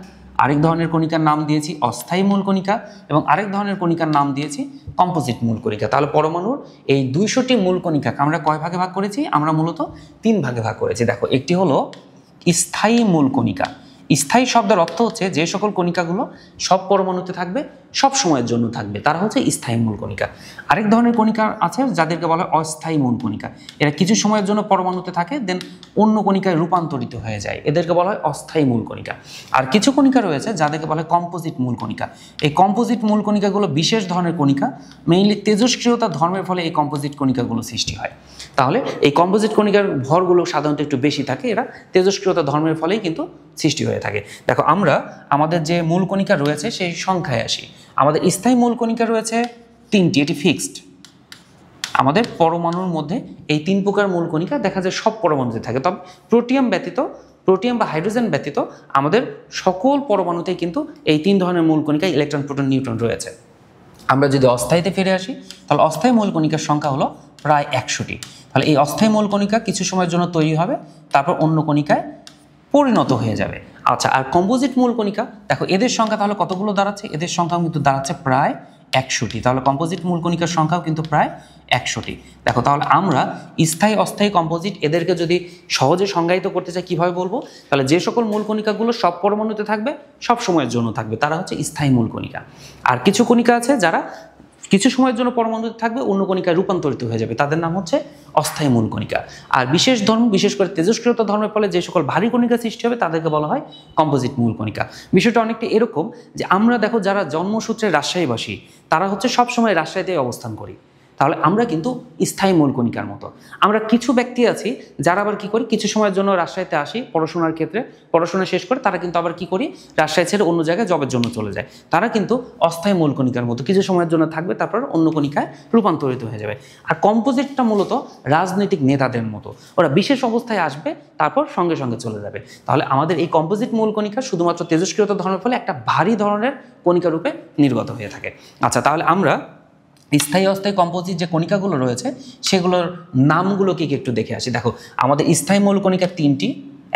আরেক ধরনের কণিকার নাম দিয়েছি অস্থায়ী মূল কণিকা, এবং আরেক ধরনের কণিকার নাম দিয়েছি কম্পোজিট মূল কণিকা। তাহলে পরমাণুর এই 200টি মূল কণিকাকে আমরা কয় ভাগে ভাগ করেছি? আমরা মূলত 3 ভাগে ভাগ করেছি। দেখো, একটি হলো স্থায়ী মূল কণিকা। স্থায়ী শব্দের অর্থ হচ্ছে যে সকল কণিকাগুলো সব পরমাণুতে থাকবে, সব সময়ের জন্য থাকবে, তারা হচ্ছে স্থায়ী মূল কণিকা। আরেক ধরনের কণিকা আছে যাদেরকে বলা হয় অস্থায়ী মূল কণিকা। এরা কিছু সময়ের জন্য পরমাণুতে থাকে, দেন অন্য কণিকায় রূপান্তরিত হয়ে যায়, এদেরকে বলা হয় অস্থায়ী মূল কণিকা। আর কিছু কণিকা রয়েছে যাদেরকে বলা হয় কম্পোজিট মূল কণিকা। এই কম্পোজিট মূল কণিকাগুলো বিশেষ ধরনের কণিকা, মেইনলি তেজস্ক্রিয়তা ধর্মের ফলে এই কম্পোজিট কণিকাগুলো সৃষ্টি হয়। তাহলে এই কম্পোজিট কণিকার ভরগুলো সাধারণত একটু বেশি থাকে, এরা তেজস্ক্রিয়তা ধর্মের ফলেই কিন্তু সৃষ্টি হয়ে থাকে। দেখো, আমরা আমাদের যে মূল কণিকা রয়েছে সেই সংখ্যায় আসি। আমাদের স্থায়ী মূল কণিকা রয়েছে 3টি, এটি ফিক্সড। আমাদের পরমাণুর মধ্যে এই 3 প্রকার মূল কণিকা দেখা যায় সব পরমাণুতে থাকে, তবে প্রোটিয়াম বা হাইড্রোজেন ব্যতীত আমাদের সকল পরমাণুতেই কিন্তু এই 3 ধরনের মূল কণিকা ইলেকট্রন প্রোটন নিউট্রন রয়েছে। আমরা যদি অস্থায়ীতে ফিরে আসি তাহলে অস্থায়ী মূল কণিকার সংখ্যা হলো প্রায় 100টি। তাহলে এই অস্থায়ী মূল কণিকা কিছু সময়ের জন্য তৈরি হবে, তারপর অন্য কণিকায় পরিণত হয়ে যাবে। আচ্ছা, আর কম্পোজিট মূল কণিকা দেখো, এদের সংখ্যা তাহলে কতগুলো দাঁড়াচ্ছে? এদের সংখ্যা কিন্তু দাঁড়াচ্ছে প্রায় 100টি। তাহলে কম্পোজিট মূল কণিকার সংখ্যাও কিন্তু প্রায় 100টি। দেখো তাহলে আমরা স্থায়ী অস্থায়ী কম্পোজিট এদেরকে যদি সহজে সংজ্ঞায়িত করতে চাই কীভাবে বলবো, তাহলে যে সকল মূল কণিকাগুলো সব পরমাণুতে থাকবে, সব সময়ের জন্য থাকবে, তারা হচ্ছে স্থায়ী মূল কণিকা। আর কিছু কণিকা আছে যারা কিছু সময়ের জন্য পরমাণুতে থাকবে, অন্য কণিকায় রূপান্তরিত হয়ে যাবে, তাদের নাম হচ্ছে অস্থায়ী মূল কণিকা। আর বিশেষ ধর্ম, বিশেষ করে তেজস্ক্রিয়তা ধর্মের ফলে যে সকল ভারী কণিকা সৃষ্টি হবে তাদেরকে বলা হয় কম্পোজিট মূল কণিকা। বিষয়টা অনেকটা এরকম যে আমরা দেখো যারা জন্মসূত্রে রাজশাহীবাসী তারা হচ্ছে সবসময় রাজশাহীতেই অবস্থান করি, তাহলে আমরা কিন্তু স্থায়ী মূল কণিকার মতো। আমরা কিছু ব্যক্তি আছি যারা আবার কি করি, কিছু সময়ের জন্য রাজশাহীতে আসি পড়াশোনার ক্ষেত্রে, পড়াশোনা শেষ করে তারা কিন্তু আবার কি করি, রাজশাহী ছেড়ে অন্য জায়গায় জবের জন্য চলে যায়। তারা কিন্তু অস্থায়ী মূল কণিকার মতো, কিছু সময়ের জন্য থাকবে, তারপর অন্য কণিকায় রূপান্তরিত হয়ে যাবে। আর কম্পোজিটটা মূলত রাজনৈতিক নেতাদের মতো, ওরা বিশেষ অবস্থায় আসবে তারপর সঙ্গে সঙ্গে চলে যাবে। তাহলে আমাদের এই কম্পোজিট মূল কণিকা শুধুমাত্র তেজস্ক্রিয়তা ধর্মের ফলে একটা ভারী ধরনের কণিকা রূপে নির্গত হয়ে থাকে। আচ্ছা, তাহলে আমরা স্থায়ী অস্থায়ী কম্পোজিট যে কণিকাগুলো রয়েছে সেগুলোর নামগুলো কি একটু দেখে আসি। দেখো আমাদের স্থায়ী মূল কণিকা তিনটি,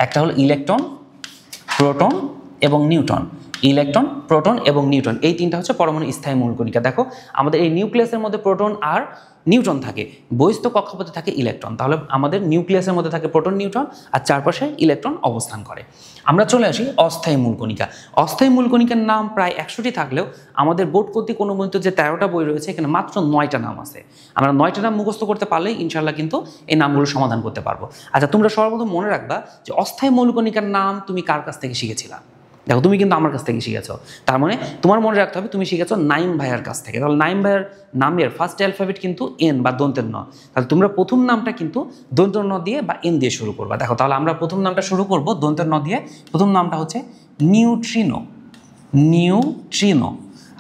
একটা হলো ইলেকট্রন, প্রোটন এবং নিউট্রন। ইলেকট্রন, প্রোটন এবং নিউট্রন, এই তিনটা হচ্ছে পরমাণু স্থায়ী মূল কণিকা। দেখো আমাদের এই নিউক্লিয়াসের মধ্যে প্রোটন আর নিউট্রন থাকে, বহিস্থ কক্ষপথে থাকে ইলেকট্রন। তাহলে আমাদের নিউক্লিয়াসের মধ্যে থাকে প্রোটন নিউট্রন আর চারপাশে ইলেকট্রন অবস্থান করে। আমরা চলে আসি অস্থায়ী মূল কণিকা। অস্থায়ী মূল কণিকার নাম প্রায় 100টি থাকলেও আমাদের বোর্ড কর্তৃক অনুমোদিত যে 13টা বই রয়েছে এখানে মাত্র 9টা নাম আছে। আমরা 9টা নাম মুখস্থ করতে পারলেই ইনশাল্লাহ কিন্তু এই নামগুলো সমাধান করতে পারবো। আচ্ছা, তোমরা সর্বপ্রথম মনে রাখবা যে অস্থায়ী মূল কণিকার নাম তুমি কার কাছ থেকে শিখেছিলা। দেখো তুমি কিন্তু আমার কাছ থেকে শিখেছো, তার মানে তোমার মনে রাখতে হবে তুমি শিখেছো নাইম ভাইয়ার কাছ থেকে। তাহলে নাইম ভাইয়ার নামের ফার্স্ট অ্যালফাবেট কিন্তু এন বা দন্তের ন। তাহলে তোমরা প্রথম নামটা কিন্তু দন্তের ন দিয়ে বা এন দিয়ে শুরু করবা। দেখো তাহলে আমরা প্রথম নামটা শুরু করব দন্তের ন দিয়ে। প্রথম নামটা হচ্ছে নিউট্রিনো। নিউট্রিনো।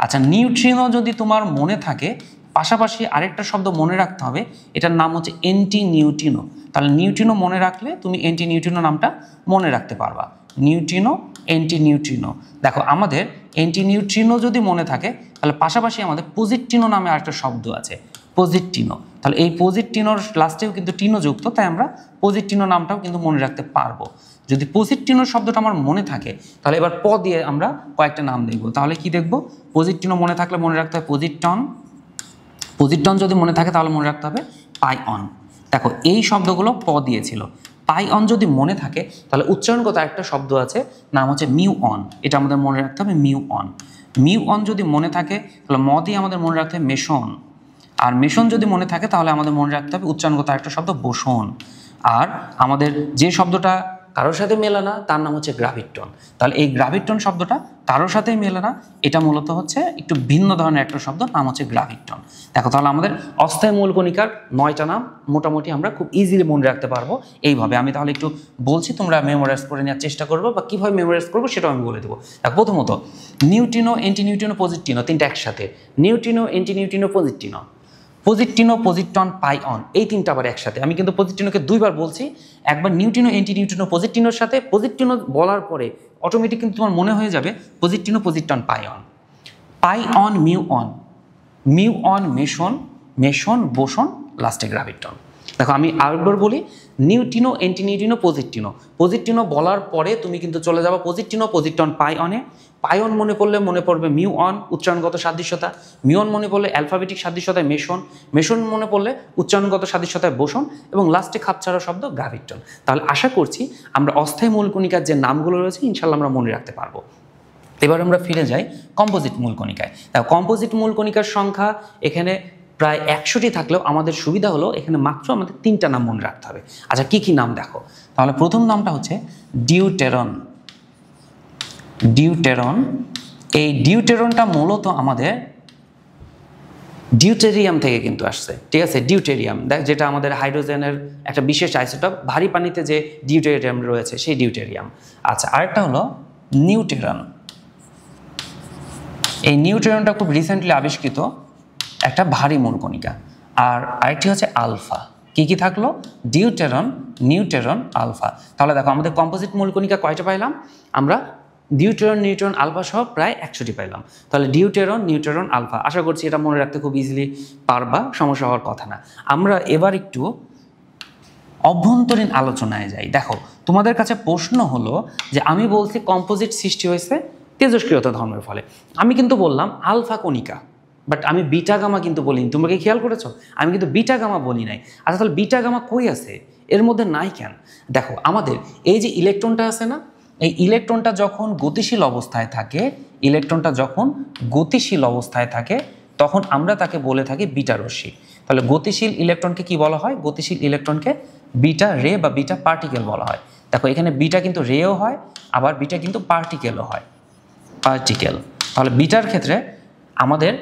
আচ্ছা, নিউট্রিনো যদি তোমার মনে থাকে, পাশাপাশি আরেকটা শব্দ মনে রাখতে হবে, এটার নাম হচ্ছে অ্যান্টি নিউট্রিনো। তাহলে নিউট্রিনো মনে রাখলে তুমি অ্যান্টি নিউট্রিনো নামটা মনে রাখতে পারবা। Neutrino, anti neutrino. দেখো আমাদের অ্যান্টি নিউট্রিনো যদি মনে থাকে তাহলে পাশাপাশি আমাদের পজিট্রিনো নামে আরেকটা শব্দ আছে, পজিট্রিনো। তাহলে এই পজিট্রিনোর লাস্টেও কিন্তু টিনো যুক্ত, তাই আমরা পজিট্রিনো নামটাও কিন্তু মনে রাখতে পারবো। যদি পজিট্রিনো শব্দটা আমার মনে থাকে তাহলে এবার প দিয়ে আমরা কয়েকটা নাম দেখব। তাহলে কি দেখব, পজিট্রিনো মনে থাকলে মনে রাখতে হবে পজিট্রন। পজিট্রন যদি মনে থাকে তাহলে মনে রাখতে হবে পাইঅন। দেখো এই শব্দগুলো প দিয়েছিল। পাইঅন যদি মনে থাকে তাহলে উচ্চারণগত একটা শব্দ আছে, নাম হচ্ছে মিউঅন। এটা আমাদের মনে রাখতে হবে মিউঅন। মিউঅন যদি মনে থাকে তাহলে ম দিয়ে আমাদের মনে রাখতে হবে মেশন। আর মেশন যদি মনে থাকে তাহলে আমাদের মনে রাখতে হবে উচ্চারণগত একটা শব্দ বোসন। আর আমাদের যে শব্দটা কারোর সাথে মেলে না তার নাম হচ্ছে গ্রাভিটন। তাহলে এই গ্রাভিটন শব্দটা কারোর সাথেই মেলে না, এটা মূলত হচ্ছে একটু ভিন্ন ধরনের একটা শব্দ, নাম হচ্ছে গ্রাভিটন। দেখো তাহলে আমাদের অস্থায়ী মূল কণিকার 9টা নাম মোটামুটি আমরা খুব ইজিলি মনে রাখতে পারবো এইভাবে। আমি তাহলে একটু বলছি, তোমরা মেমোরাইজ করে নেওয়ার চেষ্টা করবো, বা কীভাবে মেমোরাইজ করবো সেটাও আমি বলে দেবো। দেখো প্রথমত নিউট্রিনো, অ্যান্টি নিউট্রিনো, পজিট্রিনো, তিনটা একসাথে। নিউট্রিনো, অ্যান্টি নিউট্রিনো, পজিট্রিনো। পজিট্রিনো, পজিট্রন, পাইঅন, এই তিনটা আবার একসাথে। আমি কিন্তু পজিট্রিনোকে দুইবার বলছি, একবার নিউট্রিনো, অ্যান্টি নিউট্রিনো, পজিট্রিনোর সাথে। পজিট্রিনো বলার পরে অটোমেটিক কিন্তু তোমার মনে হয়ে যাবে পজিট্রিনো, পজিট্রন, পাইঅন। পাইঅন, মিউঅন। মিউঅন, মেশন। মেশন, বোসন, লাস্টে গ্রাভিটন। দেখো আমি আরেকবার বলি, নিউট্রিনো, অ্যান্টি নিউট্রিনো, পজিট্রিনো। পজিট্রিনো বলার পরে তুমি কিন্তু চলে যাবে পজিট্রিনো, পজিট্রন, পাইঅনে। পাইঅন মনে পড়লে মনে পড়বে মিউঅন, উচ্চারণগত সাদৃশ্যতা। মিউঅন মনে পড়লে অ্যালফাবেটিক সাদৃশ্যতায় মেশন। মেশন মনে পড়লে উচ্চারণগত সাদৃশ্যতায় বোসন, এবং লাস্টে খাপছাড়া শব্দ গ্রাভিটন। তাহলে আশা করছি আমরা অস্থায়ী মূল কণিকার যে নামগুলো রয়েছে ইনশাল্লাহ আমরা মনে রাখতে পারবো। এবার আমরা ফিরে যাই কম্পোজিট মূল কণিকায়। দেখো কম্পোজিট মূল কণিকার সংখ্যা এখানে প্রায় 100টি থাকলেও আমাদের সুবিধা হলো এখানে মাত্র আমাদের 3টা নাম মনে রাখতে হবে। আচ্ছা কি কি নাম দেখো, তাহলে প্রথম নামটা হচ্ছে ডিউটেরন। ডিউটেরন, এই ডিউটেরনটা মূলত আমাদের ডিউটেরিয়াম থেকে কিন্তু আসছে, ঠিক আছে। ডিউটেরিয়াম যেটা আমাদের হাইড্রোজেনের একটা বিশেষ আইসোটোপ, ভারী পানিতে যে ডিউটেরিয়াম রয়েছে সেই ডিউটেরিয়াম। আচ্ছা আরেকটা হলো নিউটেরন। এই নিউটেরনটা খুব রিসেন্টলি আবিষ্কৃত একটা ভারী মূল কণিকা। আর আরেকটি হচ্ছে আলফা। কি কি থাকলো, ডিউটেরন, নিউটেরন, আলফা। তাহলে দেখো আমাদের কম্পোজিট মূল কণিকা কয়টা পাইলাম আমরা, ডিউটেরন, নিউট্রন, আলফা সহ প্রায় 100টি পাইলাম। তাহলে ডিউটেরন, নিউটেরন, আলফা, আশা করছি এটা মনে রাখতে খুব ইজিলি পারবা, সমস্যা হওয়ার কথা না। আমরা এবার একটু অভ্যন্তরীণ আলোচনায় যাই। দেখো তোমাদের কাছে প্রশ্ন হলো যে আমি বলছি কম্পোজিট সৃষ্টি হয়েছে তেজস্ক্রিয়তা ধর্মের ফলে, আমি কিন্তু বললাম আলফা কণিকা, বাট আমি বিটা গামা কিন্তু বলিনি, তোমরা কি খেয়াল করেছো? আমি কিন্তু বিটা গামা বলি নাই। আচ্ছা তাহলে বিটা গামা কই আছে? এর মধ্যে নাই কেন? দেখো আমাদের এই যে ইলেকট্রনটা আছে না, এই ইলেকট্রনটা যখন গতিশীল অবস্থায় থাকে, ইলেকট্রনটা যখন গতিশীল অবস্থায় থাকে তখন আমরা তাকে বলে থাকি বিটা রশ্মি। তাহলে গতিশীল ইলেকট্রনকে কি বলা হয়? গতিশীল ইলেকট্রনকে বিটা রে বা বিটা পার্টিকেল বলা হয়। দেখো এখানে বিটা কিন্তু রেও হয়, আবার বিটা কিন্তু পার্টিকেলও হয়, পার্টিকেল। তাহলে বিটার ক্ষেত্রে আমাদের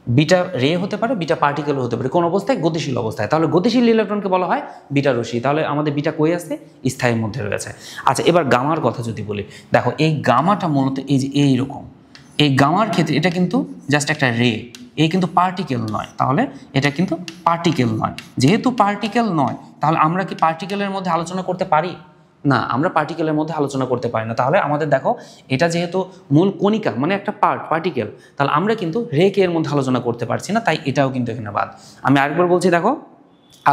বিটা রে হতে পারে, বিটা পার্টিকেলও হতে পারে, কোন অবস্থায়? গতিশীল অবস্থায়। তাহলে গতিশীল ইলেকট্রনকে বলা হয় বিটা রশ্মি। তাহলে আমাদের বিটা কই আছে? স্থায়ীর মধ্যে রয়েছে। আচ্ছা এবার গামার কথা যদি বলি, দেখো এই গামাটা মূলত এই যে এইরকম, এই গামার ক্ষেত্রে এটা কিন্তু জাস্ট একটা রে, এই কিন্তু পার্টিকেল নয়। তাহলে এটা কিন্তু পার্টিকেল নয়। যেহেতু পার্টিকেল নয়, তাহলে আমরা কি পার্টিকেলের মধ্যে আলোচনা করতে পারি? না, আমরা পার্টিকেলের মধ্যে আলোচনা করতে পারি না। তাহলে আমাদের দেখো এটা যেহেতু মূল কণিকা মানে একটা পার্টিকেল, তাহলে আমরা কিন্তু রেকে এর মধ্যে আলোচনা করতে পারছি না, তাই এটাও কিন্তু এখানে বাদ। আমি আরেকবার বলছি, দেখো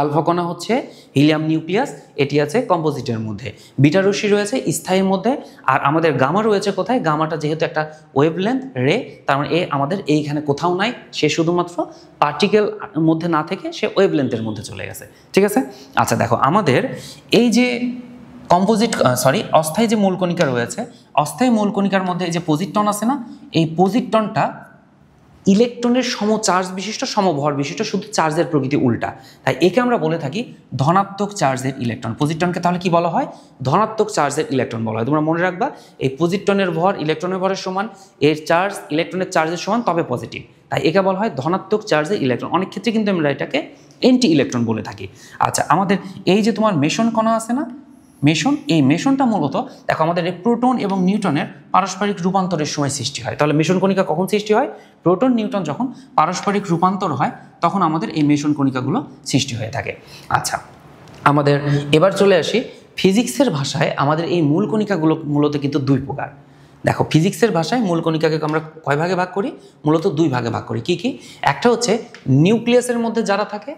আলফা কণা হচ্ছে হিলিয়াম নিউক্লিয়াস, এটি আছে কম্পোজিটের মধ্যে, বিটা রশ্মি রয়েছে স্থায়ীর মধ্যে, আর আমাদের গামা রয়েছে কোথায়? গামাটা যেহেতু একটা ওয়েভলেন্থ রে, তার মানে এ আমাদের এইখানে কোথাও নাই, সে শুধুমাত্র পার্টিকেল মধ্যে না থেকে সে ওয়েভলেন্থের মধ্যে চলে গেছে। ঠিক আছে? আচ্ছা দেখো আমাদের এই যে অস্থায়ী যে মূলকণিকা রয়েছে, অস্থায়ী মূলকণিকার মধ্যে এই যে পজিট্রন আছে না, এই পজিট্রনটা ইলেকট্রনের সমচার্জ বিশিষ্ট, সমভর বিশিষ্ট, শুধু চার্জের প্রকৃতি উল্টা, তাই একে আমরা বলে থাকি ধনাত্মক চার্জের ইলেকট্রন। পজিট্রনকে তাহলে কি বলা হয়? ধনাত্মক চার্জের ইলেকট্রন বলা হয়। তোমরা মনে রাখবা এই পজিট্রনের ভর ইলেকট্রনের ভরের সমান, এর চার্জ ইলেকট্রনের চার্জের সমান, তবে পজিটিভ, তাই একে বলা হয় ধনাত্মক চার্জের ইলেকট্রন। অনেক ক্ষেত্রে কিন্তু আমরা এটাকে এন্টি ইলেকট্রন বলে থাকি। আচ্ছা আমাদের এই যে তোমার মেসন কণা আছে না, মেসন, এই মেসনটা মূলত দেখো আমাদের এই প্রোটন এবং নিউট্রনের পারস্পরিক রূপান্তরের সময় সৃষ্টি হয়। তাহলে মেসন কণিকা কখন সৃষ্টি হয়? প্রোটন নিউট্রন যখন পারস্পরিক রূপান্তর হয় তখন আমাদের এই মেসন কণিকাগুলো সৃষ্টি হয়ে থাকে। আচ্ছা আমাদের এবার চলে আসি ফিজিক্সের ভাষায়, আমাদের এই মূল কণিকাগুলো মূলত কিন্তু দুই প্রকার। দেখো ফিজিক্সের ভাষায় মূল কণিকাকে আমরা কয় ভাগে ভাগ করি? মূলত দুই ভাগে ভাগ করি। কি কি? একটা হচ্ছে নিউক্লিয়াসের মধ্যে যারা থাকে,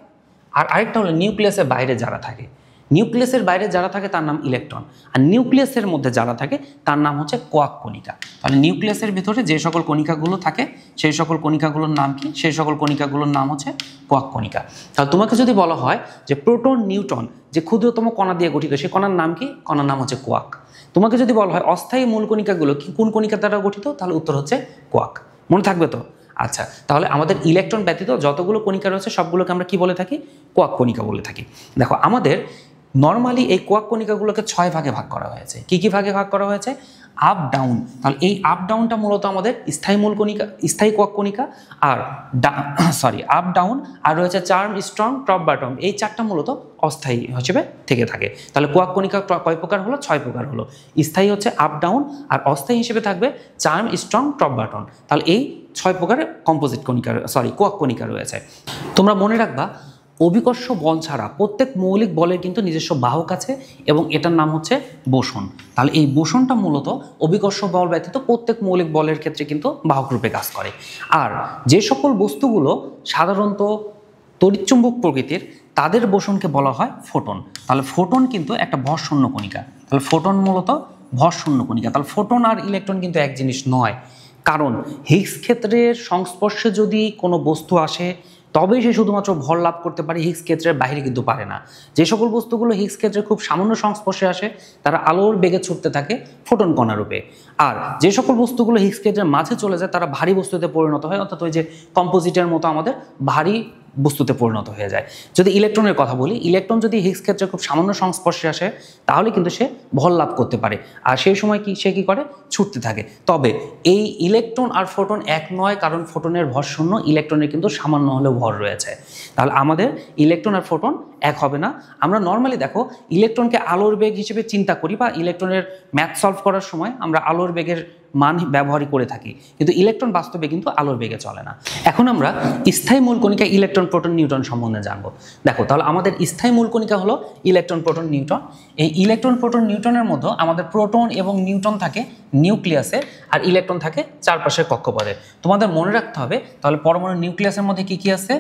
আর আরেকটা হলো নিউক্লিয়াসের বাইরে যারা থাকে। নিউক্লিয়াসের বাইরে যারা থাকে তার নাম ইলেকট্রন, আর নিউক্লিয়াসের মধ্যে যারা থাকে তার নাম হচ্ছে কোয়াক কণিকা। তাহলে নিউক্লিয়াসের ভিতরে যে সকল কণিকাগুলো থাকে সেই সকল কণিকাগুলোর নাম কি? সেই সকল কণিকাগুলোর নাম হচ্ছে কোয়াক কণিকা। তাহলে তোমাকে যদি বলা হয় যে প্রোটন নিউট্রন যে ক্ষুদ্রতম কণা দিয়ে গঠিত, সেই কণার নাম কি? কণার নাম হচ্ছে কোয়াক। তোমাকে যদি বলা হয় অস্থায়ী মূল কণিকাগুলো কোন কণিকা দ্বারা গঠিত, তাহলে উত্তর হচ্ছে কোয়াক। মনে থাকবে তো? আচ্ছা তাহলে আমাদের ইলেকট্রন ব্যতীত যতগুলো কণিকা রয়েছে সবগুলোকে আমরা কি বলে থাকি? কোয়াক কণিকা বলে থাকি। দেখো আমাদের নর্মালি এই কোয়াক কণিকাগুলোকে 6 ভাগে ভাগ করা হয়েছে। কি কি ভাগে ভাগ করা হয়েছে? Up down. তাহলে এই আপ ডাউনটা মূলত আমাদের স্থায়ী মূল কণিকা, স্থায়ী কোয়াক কণিকা, আর আপ ডাউন, আর রয়েছে চার্ম, স্ট্রং, টপ, বটম, এই চারটা মূলত অস্থায়ী হিসেবে থেকে থাকে। তাহলে কোয়াক কণিকা কয় প্রকার হলো? 6 প্রকার হলো। স্থায়ী হচ্ছে আপ ডাউন, আর অস্থায়ী হিসেবে থাকবে চার্ম, স্ট্রং, টপ, বটম। তাহলে এই 6 প্রকারের কম্পোজিট কণিকা কোয়াক কণিকা রয়েছে। তোমরা মনে রাখবা অভিকর্ষ বল ছাড়া প্রত্যেক মৌলিক বলের কিন্তু নিজস্ব বাহক আছে, এবং এটার নাম হচ্ছে বোসন। তাহলে এই বোসনটা মূলত অভিকর্ষ বল ব্যতীত প্রত্যেক মৌলিক বলের ক্ষেত্রে কিন্তু বাহক রূপে কাজ করে। আর যে সকল বস্তুগুলো সাধারণত তড়িৎচুম্বক প্রকৃতির, তাদের বোসনকে বলা হয় ফোটন। তাহলে ফোটন কিন্তু একটা ভরশূন্য কণিকা। তাহলে ফোটন মূলত ভরশূন্য কণিকা। তাহলে ফোটন আর ইলেকট্রন কিন্তু এক জিনিস নয়, কারণ হিগস ক্ষেত্রের সংস্পর্শে যদি কোনো বস্তু আসে তবেই সে শুধুমাত্র ভর লাভ করতে পারে, হিগস ক্ষেত্রের বাইরে কিন্তু পারে না। যে সকল বস্তুগুলো হিগস ক্ষেত্রে খুব সামান্য সংস্পর্শে আসে তারা আলোর বেগে ছুটতে থাকে ফোটন কণা রূপে, আর যে সকল বস্তুগুলো হিগস ক্ষেত্রের মাঝে চলে যায় তারা ভারী বস্তুতে পরিণত হয়, অর্থাৎ ওই যে কম্পোজিটের মতো আমাদের ভারী বস্তুতে পরিণত হয়ে যায়। যদি ইলেকট্রনের কথা বলি, ইলেকট্রন যদি হিগস ক্ষেত্রে খুব সামান্য সংস্পর্শে আসে তাহলে কিন্তু সে ভর লাভ করতে পারে, আর সেই সময় সে কি করে? ছুটতে থাকে। তবে এই ইলেকট্রন আর ফোটন এক নয়, কারণ ফোটনের ভর শূন্য, ইলেকট্রনের কিন্তু সামান্য হলেও ভর রয়েছে। তাহলে আমাদের ইলেকট্রন আর ফোটন এক হবে না। আমরা নর্মালি দেখো ইলেকট্রনকে আলোর বেগ হিসেবে চিন্তা করি, বা ইলেকট্রনের ম্যাথ সলভ করার সময় আমরা আলোর বেগের মান ব্যবহারই করে থাকি, কিন্তু ইলেকট্রন বাস্তবে কিন্তু আলোর বেগে চলে না। এখন আমরা স্থায়ী মূল কণিকা ইলেকট্রন, প্রোটন, নিউট্রন সম্বন্ধে জানবো। দেখো তাহলে আমাদের স্থায়ী মূল কণিকা হলো ইলেকট্রন, প্রোটন, নিউট্রন। এই ইলেকট্রন, প্রোটন, নিউট্রনের মধ্যে আমাদের প্রোটন এবং নিউট্রন থাকে নিউক্লিয়াসে, আর ইলেকট্রন থাকে চারপাশের কক্ষপথে। তোমাদের মনে রাখতে হবে তাহলে পরমাণু নিউক্লিয়াসের মধ্যে কি কি আছে?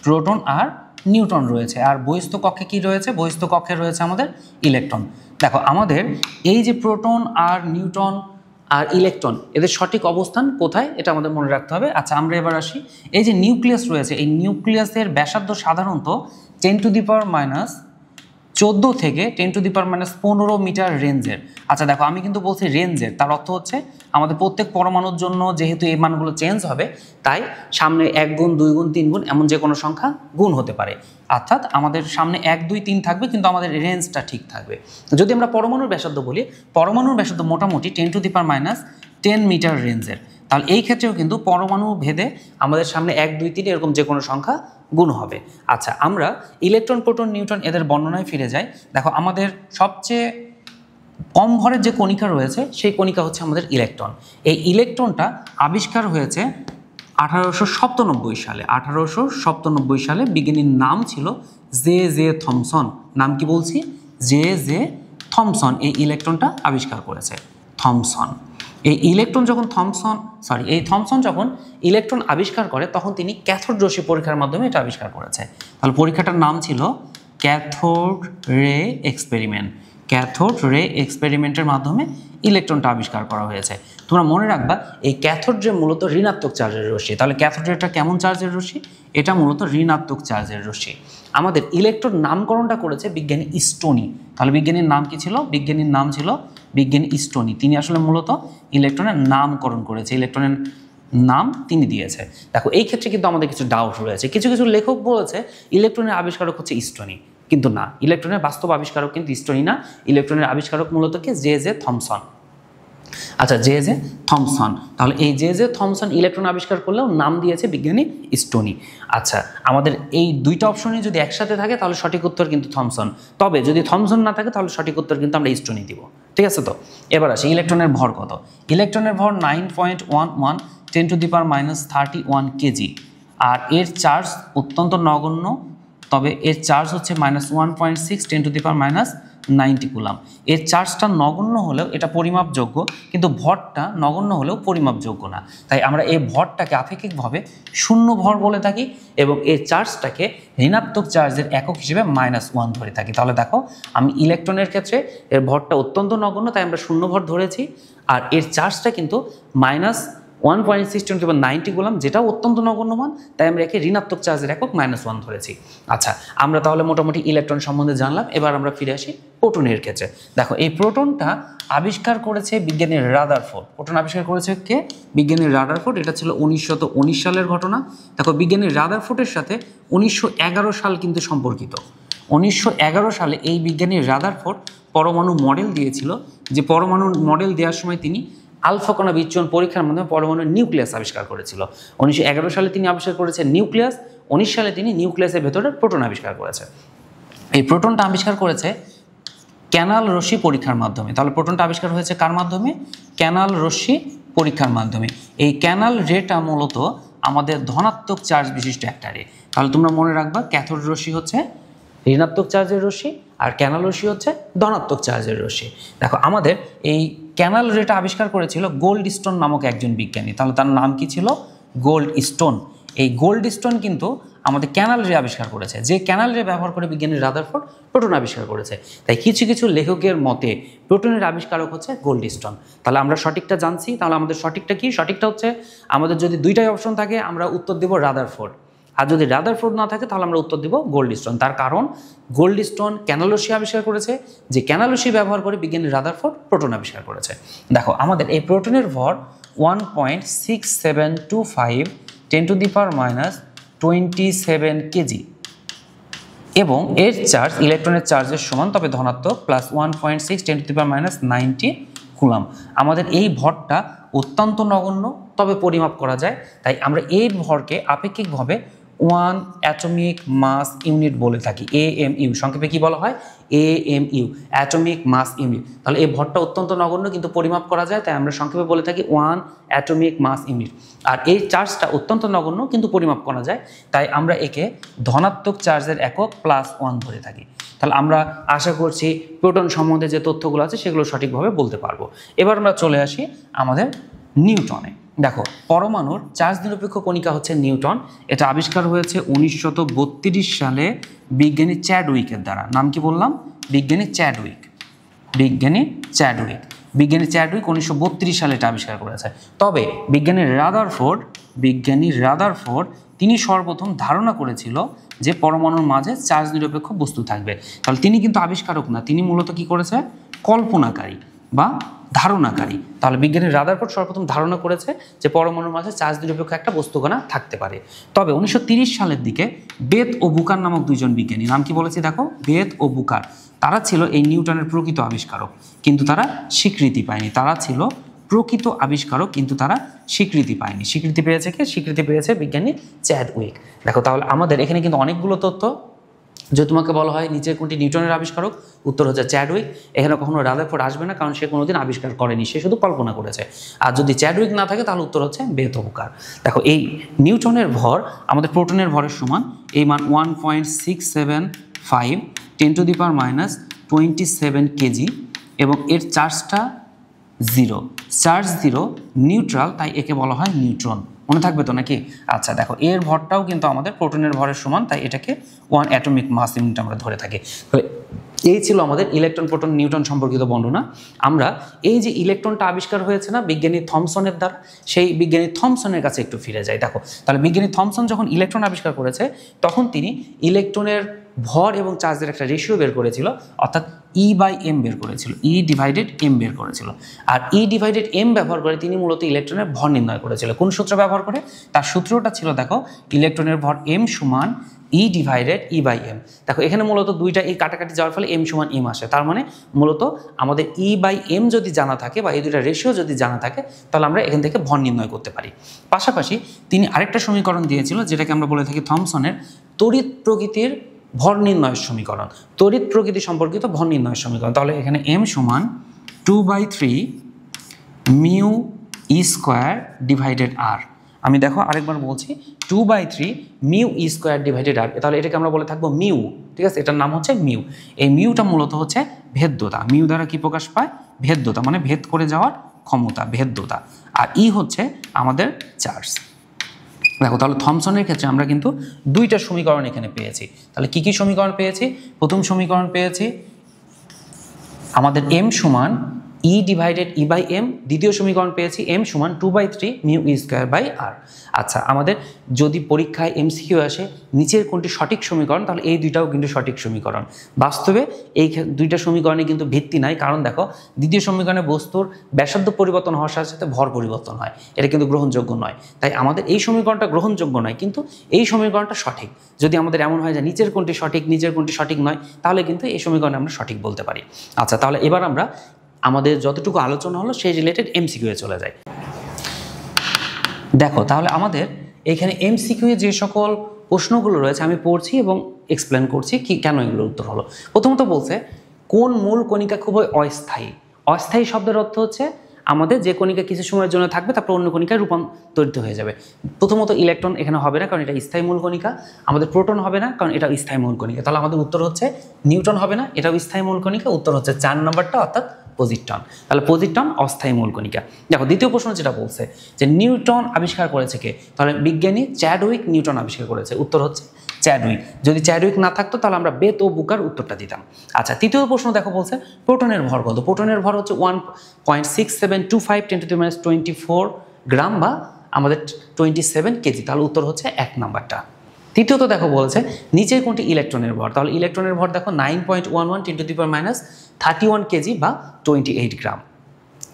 প্রোটন আর নিউট্রন রয়েছে, আর বহিস্থ কক্ষে কি রয়েছে? বহিস্থ কক্ষে রয়েছে আমাদের ইলেকট্রন। দেখো আমাদের এই যে প্রোটন আর নিউট্রন আর ইলেকট্রন এদের সঠিক অবস্থান কোথায় এটা আমাদের মনে রাখতে হবে। আচ্ছা, আমরা এবার আসি, এই যে নিউক্লিয়াস রয়েছে, এই নিউক্লিয়াসের ব্যাসার্ধ সাধারণত 10⁻14 থেকে 10⁻15 মিটার রেঞ্জের। আচ্ছা দেখো, আমি কিন্তু বলছি রেঞ্জের, তার অর্থ হচ্ছে আমাদের প্রত্যেক পরমাণুর জন্য যেহেতু এই মানগুলো চেঞ্জ হবে, তাই সামনে 1 গুণ 2 গুণ 3 গুণ এমন যে কোনো সংখ্যা গুণ হতে পারে। অর্থাৎ আমাদের সামনে 1 2 3 থাকবে, কিন্তু আমাদের রেঞ্জটা ঠিক থাকবে। যদি আমরা পরমাণুর ব্যাসার্ধ বলি, পরমাণুর ব্যাসার্ধ মোটামুটি 10⁻10 মিটার রেঞ্জের। তাহলে এই ক্ষেত্রেও কিন্তু পরমাণু ভেদে আমাদের সামনে 1 2 3 এরকম যে কোনো সংখ্যা গুণ হবে। আচ্ছা, আমরা ইলেকট্রন, প্রোটন, নিউট্রন এদের বর্ণনায় ফিরে যাই। দেখো, আমাদের সবচেয়ে কম ভরের যে কণিকা রয়েছে সেই কণিকা হচ্ছে আমাদের ইলেকট্রন। এই ইলেকট্রনটা আবিষ্কার হয়েছে 1897 সালে। 1897 সালে বিজ্ঞানীর নাম ছিল জে থমসন। নাম কি বলছি? জে থমসন এই ইলেকট্রনটা আবিষ্কার করেছে। থমসন এই থমসন যখন ইলেকট্রন আবিষ্কার করে তখন তিনি ক্যাথোড রশ্মি পরীক্ষার মাধ্যমে এটা আবিষ্কার করেছে। তাহলে পরীক্ষাটার নাম ছিল cathode ray experiment. Cathode ray এক্সপেরিমেন্টের মাধ্যমে ইলেকট্রনটা আবিষ্কার করা হয়েছে। তোমরা মনে রাখবা, এই ক্যাথোড রে মূলত ঋণাত্মক চার্জের রশ্মি। তাহলে ক্যাথোড রেটা কেমন চার্জের রশ্মি? এটা মূলত ঋণাত্মক চার্জের রশ্মি। আমাদের ইলেকট্রন নামকরণটা করেছে বিজ্ঞানী স্টোনি। তাহলে বিজ্ঞানীর নাম কি ছিল? বিজ্ঞানীর নাম ছিল বিজ্ঞানী স্টোনি। তিনি আসলে মূলত ইলেকট্রনের নামকরণ করেছে, ইলেকট্রনের নাম তিনি দিয়েছে। দেখো, এই ক্ষেত্রে কিন্তু আমাদের কিছু ডাউট রয়েছে। কিছু কিছু লেখক বলেছে ইলেকট্রনের আবিষ্কারক হচ্ছে স্টোনি, কিন্তু না, ইলেকট্রনের বাস্তব আবিষ্কারক কিন্তু স্টোনি না। ইলেকট্রনের আবিষ্কারক মূলত কে? J Thomson. আচ্ছা, জে থমসন। তাহলে এই জে থমসন ইলেকট্রন আবিষ্কার করলেও নাম দিয়েছে বিজ্ঞানী স্টোনি। আচ্ছা, আমাদের এই দুইটা অপশনই যদি একসাথে থাকে তাহলে সঠিক উত্তর কিন্তু থমসন। তবে যদি থমসন না থাকে তাহলে সঠিক উত্তর কিন্তু আমরা স্টোনি দিব। ঠিক আছে? তো এবার আসি, ইলেকট্রনের ভর কত? ইলেকট্রনের ভর 9.11 10⁻31 কেজি। আর এর চার্জ অত্যন্ত নগণ্য, তবে এর চার্জ হচ্ছে -1.6 10⁻90 কুলাম। এর চার্জটা নগণ্য হলেও এটা পরিমাপযোগ্য, কিন্তু ভরটা নগণ্য হলেও পরিমাপযোগ্য না। তাই আমরা এই ভরটাকে আপেক্ষিকভাবে শূন্য ভর বলে থাকি এবং এর চার্জটাকে ঋণাত্মক চার্জের একক হিসেবে -1 ধরে থাকি। তাহলে দেখো, আমি ইলেকট্রনের ক্ষেত্রে এর ভরটা অত্যন্ত নগণ্য, তাই আমরা শূন্য ভর ধরেছি। আর এর চার্জটা কিন্তু -1.6 10⁻90 কুলাম, যেটাও অত্যন্ত নগণ্য মান, তাই আমরা একে ঋণাত্মক চার্জের একক -1 ধরেছি। আচ্ছা, আমরা তাহলে মোটামুটি ইলেকট্রন সম্বন্ধে জানলাম। এবার আমরা ফিরে আসি প্রোটনের ক্ষেত্রে। দেখো, এই প্রোটনটা আবিষ্কার করেছে বিজ্ঞানী রাদারফোর্ড। প্রোটন আবিষ্কার করেছে কে? বিজ্ঞানী রাদারফোর্ড। এটা ছিল 1919 সালের ঘটনা। দেখো, বিজ্ঞানী রাদারফোর্ডের সাথে 1911 সাল কিন্তু সম্পর্কিত। 1911 সালে এই বিজ্ঞানী রাদারফোর্ড পরমাণু মডেল দিয়েছিল। যে পরমাণু মডেল দেওয়ার সময় তিনি আলফা কণা বিচ্ছুরণ পরীক্ষার মাধ্যমে পরমাণুর নিউক্লিয়াস আবিষ্কার করেছিল। 1911 সালে তিনি আবিষ্কার করেছে নিউক্লিয়াস। 19 সালে তিনি নিউক্লিয়াসের ভেতরে প্রোটন আবিষ্কার করেছে। এই প্রোটনটা আবিষ্কার করেছে ক্যানাল রশ্মি পরীক্ষার মাধ্যমে। তাহলে প্রোটনটা আবিষ্কার হয়েছে কার মাধ্যমে? ক্যানাল রশ্মি পরীক্ষার মাধ্যমে। এই ক্যানাল রেটা মূলত আমাদের ধনাত্মক চার্জ বিশিষ্ট একটা রে। তাহলে তোমরা মনে রাখবা, ক্যাথোড রশ্মি হচ্ছে ঋণাত্মক চার্জের রশ্মি আর ক্যানাল রশ্মি হচ্ছে ধনাত্মক চার্জের রশ্মি। দেখো, আমাদের এই ক্যানাল রেটা আবিষ্কার করেছিল গোল্ড স্টোন নামক একজন বিজ্ঞানী। তাহলে তার নাম কি ছিল? Gold stone. এই গোল্ড স্টোন কিন্তু আমাদের ক্যানাল রে আবিষ্কার করেছে। যে ক্যানাল রে ব্যবহার করে বিজ্ঞানী রাদারফোর্ড প্রোটন আবিষ্কার করেছে। তাই কিছু কিছু লেখকের মতে প্রোটনের আবিষ্কারক হচ্ছে গোল্ড স্টোন। তাহলে আমরা সঠিকটা জানছি। তাহলে আমাদের সঠিকটা কি? সঠিকটা হচ্ছে আমাদের যদি দুইটাই অপশন থাকে আমরা উত্তর দেব রাদারফোর্ড, আর যদি রাদারফোর্ড না থাকে তাহলে আমরা উত্তর দিব গোল্ড স্টোন। তার কারণ গোল্ড স্টোন ক্যানাল রশ্মি আবিষ্কার করেছে, যে ক্যানাল রশ্মি ব্যবহার করে বিজ্ঞানী রাদারফোর্ড প্রোটন আবিষ্কার করেছে। দেখো, আমাদের এই প্রোটনের ভর 1.6725 10⁻27 কেজি এবং এর চার্জ ইলেকট্রনের চার্জের সমান, তবে ধনাত্মক, +1.6 10⁻90 কুলাম। আমাদের এই ভরটা অত্যন্ত নগণ্য, তবে পরিমাপ করা যায়। তাই আমরা এই ভরকে আপেক্ষিকভাবে 1 অ্যাটমিক মাস ইউনিট বলে থাকি। AMU সংক্ষেপে কি বলা হয়? AMU, atomic mass unit. তাহলে এই ভরটা অত্যন্ত নগণ্য কিন্তু পরিমাপ করা যায়, তাই আমরা সংক্ষেপে বলে থাকি 1 অ্যাটমিক মাস ইউনিট। আর এই চার্জটা অত্যন্ত নগণ্য কিন্তু পরিমাপ করা যায়, তাই আমরা একে ধনাত্মক চার্জের একক +1 ধরে থাকি। তাহলে আমরা আশা করছি প্রোটন সম্বন্ধে যে তথ্যগুলো আছে সেগুলো সঠিকভাবে বলতে পারবো। এবার আমরা চলে আসি আমাদের নিউটনে। দেখো, পরমাণুর চার্জ নিরপেক্ষ কণিকা হচ্ছে নিউটন। এটা আবিষ্কার হয়েছে 1932 সালে বিজ্ঞানী চ্যাডউইকের দ্বারা। নাম কি বললাম? বিজ্ঞানী চ্যাডউইক। বিজ্ঞানী চ্যাডউইক 1932 সালে এটা আবিষ্কার করেছে। তবে বিজ্ঞানী রাদারফোর্ড তিনি সর্বপ্রথম ধারণা করেছিল যে পরমাণুর মাঝে চার্জ নিরপেক্ষ বস্তু থাকবে। তাহলে তিনি কিন্তু আবিষ্কারক না, তিনি মূলত কি করেছে, কল্পনাকারী বা ধারণাকারী। তাহলে বিজ্ঞানী রাদারফোর্ড সর্বপ্রথম ধারণা করেছে যে পরমাণুর মাঝে চার্জ নিরপেক্ষ একটা বস্তুকণা থাকতে পারে। তবে 1930 সালের দিকে বেথ ও বুকার নামক দুইজন বিজ্ঞানী, নাম কি বলেছি দেখো, বেথ ও বুকার, তারা ছিল এই নিউটনের প্রকৃত আবিষ্কারক, কিন্তু তারা স্বীকৃতি পায়নি। তারা ছিল প্রকৃত আবিষ্কারক কিন্তু তারা স্বীকৃতি পায়নি। স্বীকৃতি পেয়েছে কে? স্বীকৃতি পেয়েছে বিজ্ঞানী চ্যাডউইক। দেখো তাহলে আমাদের এখানে কিন্তু অনেকগুলো তথ্য। যদি তোমাকে বলা হয় নিচের কোনটি নিউটনের আবিষ্কারক, উত্তর হচ্ছে চ্যাডউইক। এখানে কখনো রাদারফোর্ড আসবে না, কারণ সে কোনোদিন আবিষ্কার করেনি, সে শুধু কল্পনা করেছে। আর যদি চ্যাডউইক না থাকে তাহলে উত্তর হচ্ছে বেথ ও বুকার। দেখো এই নিউটনের ভর আমাদের প্রোটনের ভরের সমান, এই মান 1.675 10⁻⁻27 কেজি, এবং এর চার্জটা 0, চার্জ 0, নিউট্রাল, তাই একে বলা হয় নিউট্রন। মনে থাকবে তো নাকি? আচ্ছা দেখো এর ভরটাও কিন্তু আমাদের প্রোটনের ভরের সমান, তাই এটাকে 1 অ্যাটমিক মাস ইউনিট আমরা ধরে থাকি। তাহলে এই ছিল আমাদের ইলেকট্রন প্রোটন নিউটন সম্পর্কিত বর্ণনা। আমরা এই যে ইলেকট্রনটা আবিষ্কার হয়েছে না বিজ্ঞানী থমসনের দ্বারা, সেই বিজ্ঞানী থমসনের কাছে একটু ফিরে যায়। দেখো তাহলে বিজ্ঞানী থমসন যখন ইলেকট্রন আবিষ্কার করেছে তখন তিনি ইলেকট্রনের ভর এবং চার্জের একটা রেশিও বের করেছিল, অর্থাৎ E/m বের করেছিল, E/m বের করেছিল। আর E/m ব্যবহার করে তিনি মূলত ইলেকট্রনের ভর নির্ণয় করেছিল। কোন সূত্র ব্যবহার করে? তার সূত্রটা ছিল দেখো, ইলেকট্রনের ভর m সমান E/m। দেখো এখানে মূলত দুইটা এই কাটাকাটি যাওয়ার ফলে m সমান m আসে। তার মানে মূলত আমাদের E/m যদি জানা থাকে বা এই দুইটা রেশিও যদি জানা থাকে তাহলে আমরা এখান থেকে ভর নির্ণয় করতে পারি। পাশাপাশি তিনি আরেকটা সমীকরণ দিয়েছিল যেটাকে আমরা বলে থাকি থমসনের তড়িৎ প্রকৃতির ভর নির্ণয়ের সমীকরণ, তড়িৎ প্রকৃতি সম্পর্কিত ভর নির্ণয়ের সমীকরণ। তাহলে এখানে m সমান 2/3 মিউ E² ডিভাইডেড r। আমি দেখো আরেকবার বলছি, 2/3 মিউ E² ডিভাইডেড r। তাহলে এটাকে আমরা বলে থাকবো মিউ, ঠিক আছে? এটার নাম হচ্ছে মিউ। এই মিউটা মূলত হচ্ছে ভেদ্যতা। মিউ দ্বারা কি প্রকাশ পায়? ভেদ্যতা, মানে ভেদ করে যাওয়ার ক্ষমতা, ভেদ্যতা। আর ই হচ্ছে আমাদের চার্জ। দেখো তাহলে থমসনের ক্ষেত্রে আমরা কিন্তু দুইটা সমীকরণ এখানে পেয়েছি। তাহলে কি কি সমীকরণ পেয়েছি? প্রথম সমীকরণ পেয়েছি আমাদের m সমান E/E/m। দ্বিতীয় সমীকরণ পেয়েছি m সমান 2/3 মিউ E²/r। আচ্ছা আমাদের যদি পরীক্ষায় MCQ আসে নিচের কোনটি সঠিক সমীকরণ, তাহলে এই দুইটাও কিন্তু সঠিক সমীকরণ। বাস্তবে এই দুইটা সমীকরণে কিন্তু ভিত্তি নাই, কারণ দেখো দ্বিতীয় সমীকরণে বস্তুর ব্যাসার্ধ পরিবর্তন হওয়ার সাথে সাথে ভর পরিবর্তন হয়, এটা কিন্তু গ্রহণযোগ্য নয়। তাই আমাদের এই সমীকরণটা গ্রহণযোগ্য নয়, কিন্তু এই সমীকরণটা সঠিক। যদি আমাদের এমন হয় যে নিচের কোনটি সঠিক নিচের কোনটি সঠিক নয়, তাহলে কিন্তু এই সমীকরণে আমরা সঠিক বলতে পারি। আচ্ছা তাহলে এবার আমরা আমাদের যতটুকু আলোচনা হলো সেই রিলেটেড MCQ এ চলে যায়। দেখো তাহলে আমাদের এখানে MCQ এ যে সকল প্রশ্নগুলো রয়েছে আমি পড়ছি এবং এক্সপ্লেন করছি কি কেন এগুলোর উত্তর হলো। প্রথমত বলছে কোন মূল কণিকা খুবই অস্থায়ী। অস্থায়ী শব্দের অর্থ হচ্ছে আমাদের যে কণিকা কিছু সময়ের জন্য থাকবে তারপর অন্য কণিকায় রূপান্তরিত হয়ে যাবে। প্রথমত ইলেকট্রন এখানে হবে না, কারণ এটা স্থায়ী মূল কণিকা। আমাদের প্রোটন হবে না, কারণ এটা স্থায়ী মূল কণিকা। তাহলে আমাদের উত্তর হচ্ছে নিউটন হবে না, এটাও স্থায়ী মূল কণিকা। উত্তর হচ্ছে 4 নম্বরটা, অর্থাৎ পজিট্রন। তাহলে পজিট্রন অস্থায়ী মূল কণিকা। দেখো দ্বিতীয় প্রশ্ন যেটা বলছে যে নিউটন আবিষ্কার করেছে কে, তাহলে বিজ্ঞানী চ্যাডউইক নিউটন আবিষ্কার করেছে। উত্তর হচ্ছে চ্যাডউইক। যদি চ্যাডউইক না থাকতো তাহলে আমরা বেথ ও বুকার উত্তরটা দিতাম। আচ্ছা তৃতীয় প্রশ্ন দেখো বলছে প্রোটনের ভর কত। প্রোটনের ভর হচ্ছে 1.6725 10⁻24 গ্রাম বা আমাদের 27 কেজি। তাহলে উত্তর হচ্ছে 1 নাম্বারটা। তৃতীয়ত দেখো বলছে নিচের কোনটি ইলেকট্রনের ভর। তাহলে ইলেকট্রনের ভর দেখো 9.11 10⁻31 কেজি বা 28 গ্রাম।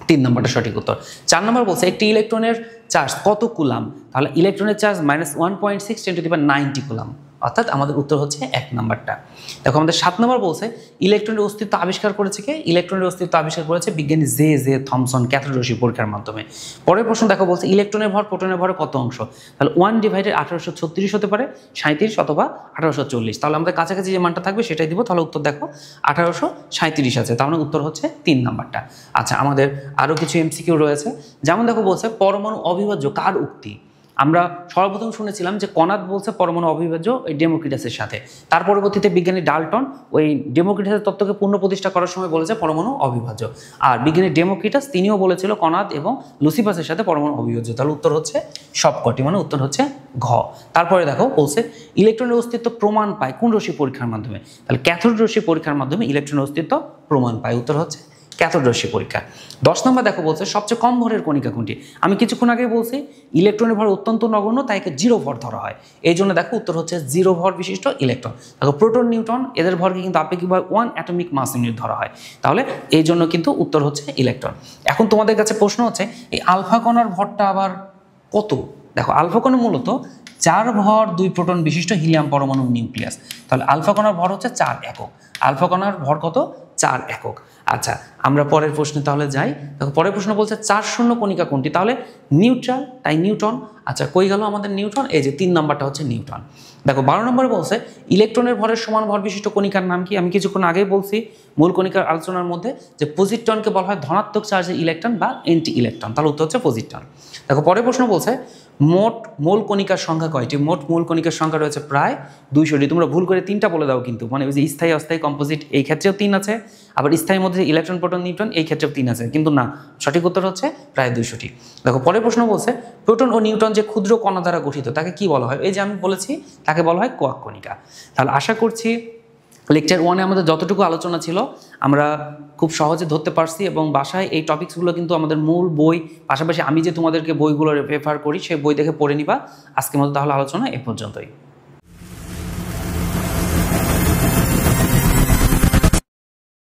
3 নম্বরটা সঠিক উত্তর। 4 নম্বর বলছে একটি ইলেকট্রনের চার্জ কত কুলাম। তাহলে ইলেকট্রনের চার্জ -1.6 10⁻90 কুলাম, অর্থাৎ আমাদের উত্তর হচ্ছে 1 নাম্বারটা। দেখো আমাদের 7 নম্বর বলছে ইলেকট্রনের অস্তিত্ব আবিষ্কার করেছে কে। ইলেকট্রনের অস্তিত্ব আবিষ্কার করেছে বিজ্ঞানী জে থমসন ক্যাথোড রশ্মি পরীক্ষার মাধ্যমে। পরের প্রশ্ন দেখো বলছে ইলেকট্রনের ভর প্রোটনের ভরে কত অংশ। তাহলে 1/1836 হতে পারে, 37 অথবা 1840। তাহলে আমাদের কাছাকাছি যে মানটা থাকবে সেটাই দিব। তাহলে উত্তর দেখো 1837 আছে, তার মানে উত্তর হচ্ছে 3 নাম্বারটা। আচ্ছা আমাদের আরও কিছু MCQ রয়েছে। যেমন দেখো বলছে পরমাণু অবিভাজ্য কার উক্তি। আমরা সর্বপ্রথম শুনেছিলাম যে কনাদ বলছে পরমাণু অবিভাজ্য ওই ডেমোক্রিটাসের সাথে। তার পরবর্তীতে বিজ্ঞানী ডাল্টন ওই ডেমোক্রিটাসের তত্ত্বকে পুনঃপ্রতিষ্ঠা করার সময় বলেছে পরমাণু অবিভাজ্য। আর বিজ্ঞানী ডেমোক্রিটাস তিনিও বলেছিল কনাদ এবং লুসিফাসের সাথে পরমাণু অবিভাজ্য। তাহলে উত্তর হচ্ছে সবকটি, মানে উত্তর হচ্ছে ঘ। তারপরে দেখো বলছে ইলেকট্রনের অস্তিত্ব প্রমাণ পায় কোন রশ্মি পরীক্ষার মাধ্যমে। তাহলে ক্যাথোড রশ্মি পরীক্ষার মাধ্যমে ইলেকট্রনের অস্তিত্ব প্রমাণ পায়। উত্তর হচ্ছে ক্যাথোডরর্শী পরীক্ষা। 10 নম্বর দেখো বলছে সবচেয়ে কম ভরের কণিকা কোনটি। আমি কিছুক্ষণ আগে বলছি ইলেকট্রনের ভর অত্যন্ত নগণ্য, তাই একে 0 ভর ধরা হয়। এই জন্য দেখো উত্তর হচ্ছে 0 ভর বিশিষ্ট ইলেকট্রন। দেখো প্রোটন, নিউট্রন এদের ভরকে কিন্তু আপেক্ষিকভাবে 1 অ্যাটমিক মাস ইউনিট ধরা হয়, তাহলে এই জন্য কিন্তু উত্তর হচ্ছে ইলেকট্রন। এখন তোমাদের কাছে প্রশ্ন হচ্ছে এই আলফা কণার ভরটা আবার কত? দেখো আলফা কণা মূলত 4 ভর 2 প্রোটন বিশিষ্ট হিলিয়াম পরমাণুর নিউক্লিয়াস, তাহলে আলফা কণার ভর হচ্ছে 4 একক। আলফা কণার ভর কত? 4 একক। আচ্ছা, আমরা পরের প্রশ্নে তাহলে যাই। দেখো পরের প্রশ্ন বলছে 4 শূন্য কণিকা কোনটি, তাহলে নিউট্রাল, তাই নিউট্রন। আচ্ছা, কই গেল আমাদের নিউট্রন? এই যে 3 নাম্বারটা হচ্ছে নিউট্রন। দেখো 12 নম্বরে বলছে ইলেকট্রনের ভরের সমান ভর বিশিষ্ট কণিকার নাম কি। আমি কিছুক্ষণ আগেই বলছি মূল কণিকার আলোচনার মধ্যে যে পজিট্রনকে বলা হয় ধনাত্মক চার্জের ইলেকট্রন বা অ্যান্টি ইলেকট্রন, তাহলে উত্তর হচ্ছে পজিট্রন। দেখো পরের প্রশ্ন বলছে মোট মূল কণিকার সংখ্যা কয়টি। মোট মূল কণিকার সংখ্যা রয়েছে প্রায় 200টি। তোমরা ভুল করে 3টা বলে দাও কিন্তু, মানে ওই যে স্থায়ী অস্থায়ী কম্পোজিট এই ক্ষেত্রেও 3 আছে, আবার স্থায়ীর মধ্যে ইলেকট্রন প্রোটন নিউট্রন এই ক্ষেত্রেও 3 আছে, কিন্তু না, সঠিক উত্তর হচ্ছে প্রায় 200টি। দেখো পরের প্রশ্ন বলছে প্রোটন ও নিউট্রন যে ক্ষুদ্র কণা দ্বারা গঠিত তাকে কি বলা হয়। এই যে আমি বলেছি তাকে বলা হয় কোয়াক কণিকা। তাহলে আশা করছি লেকচার 1-এ আমাদের যতটুকু আলোচনা ছিল আমরা খুব সহজে ধরতে পারছি, এবং বাসায় এই টপিকসগুলো কিন্তু আমাদের মূল বই, পাশাপাশি আমি যে তোমাদেরকে বইগুলো রেফার করি সেই বই দেখে পড়ে নিবা। আজকের মতো তাহলে আলোচনা এ পর্যন্তই।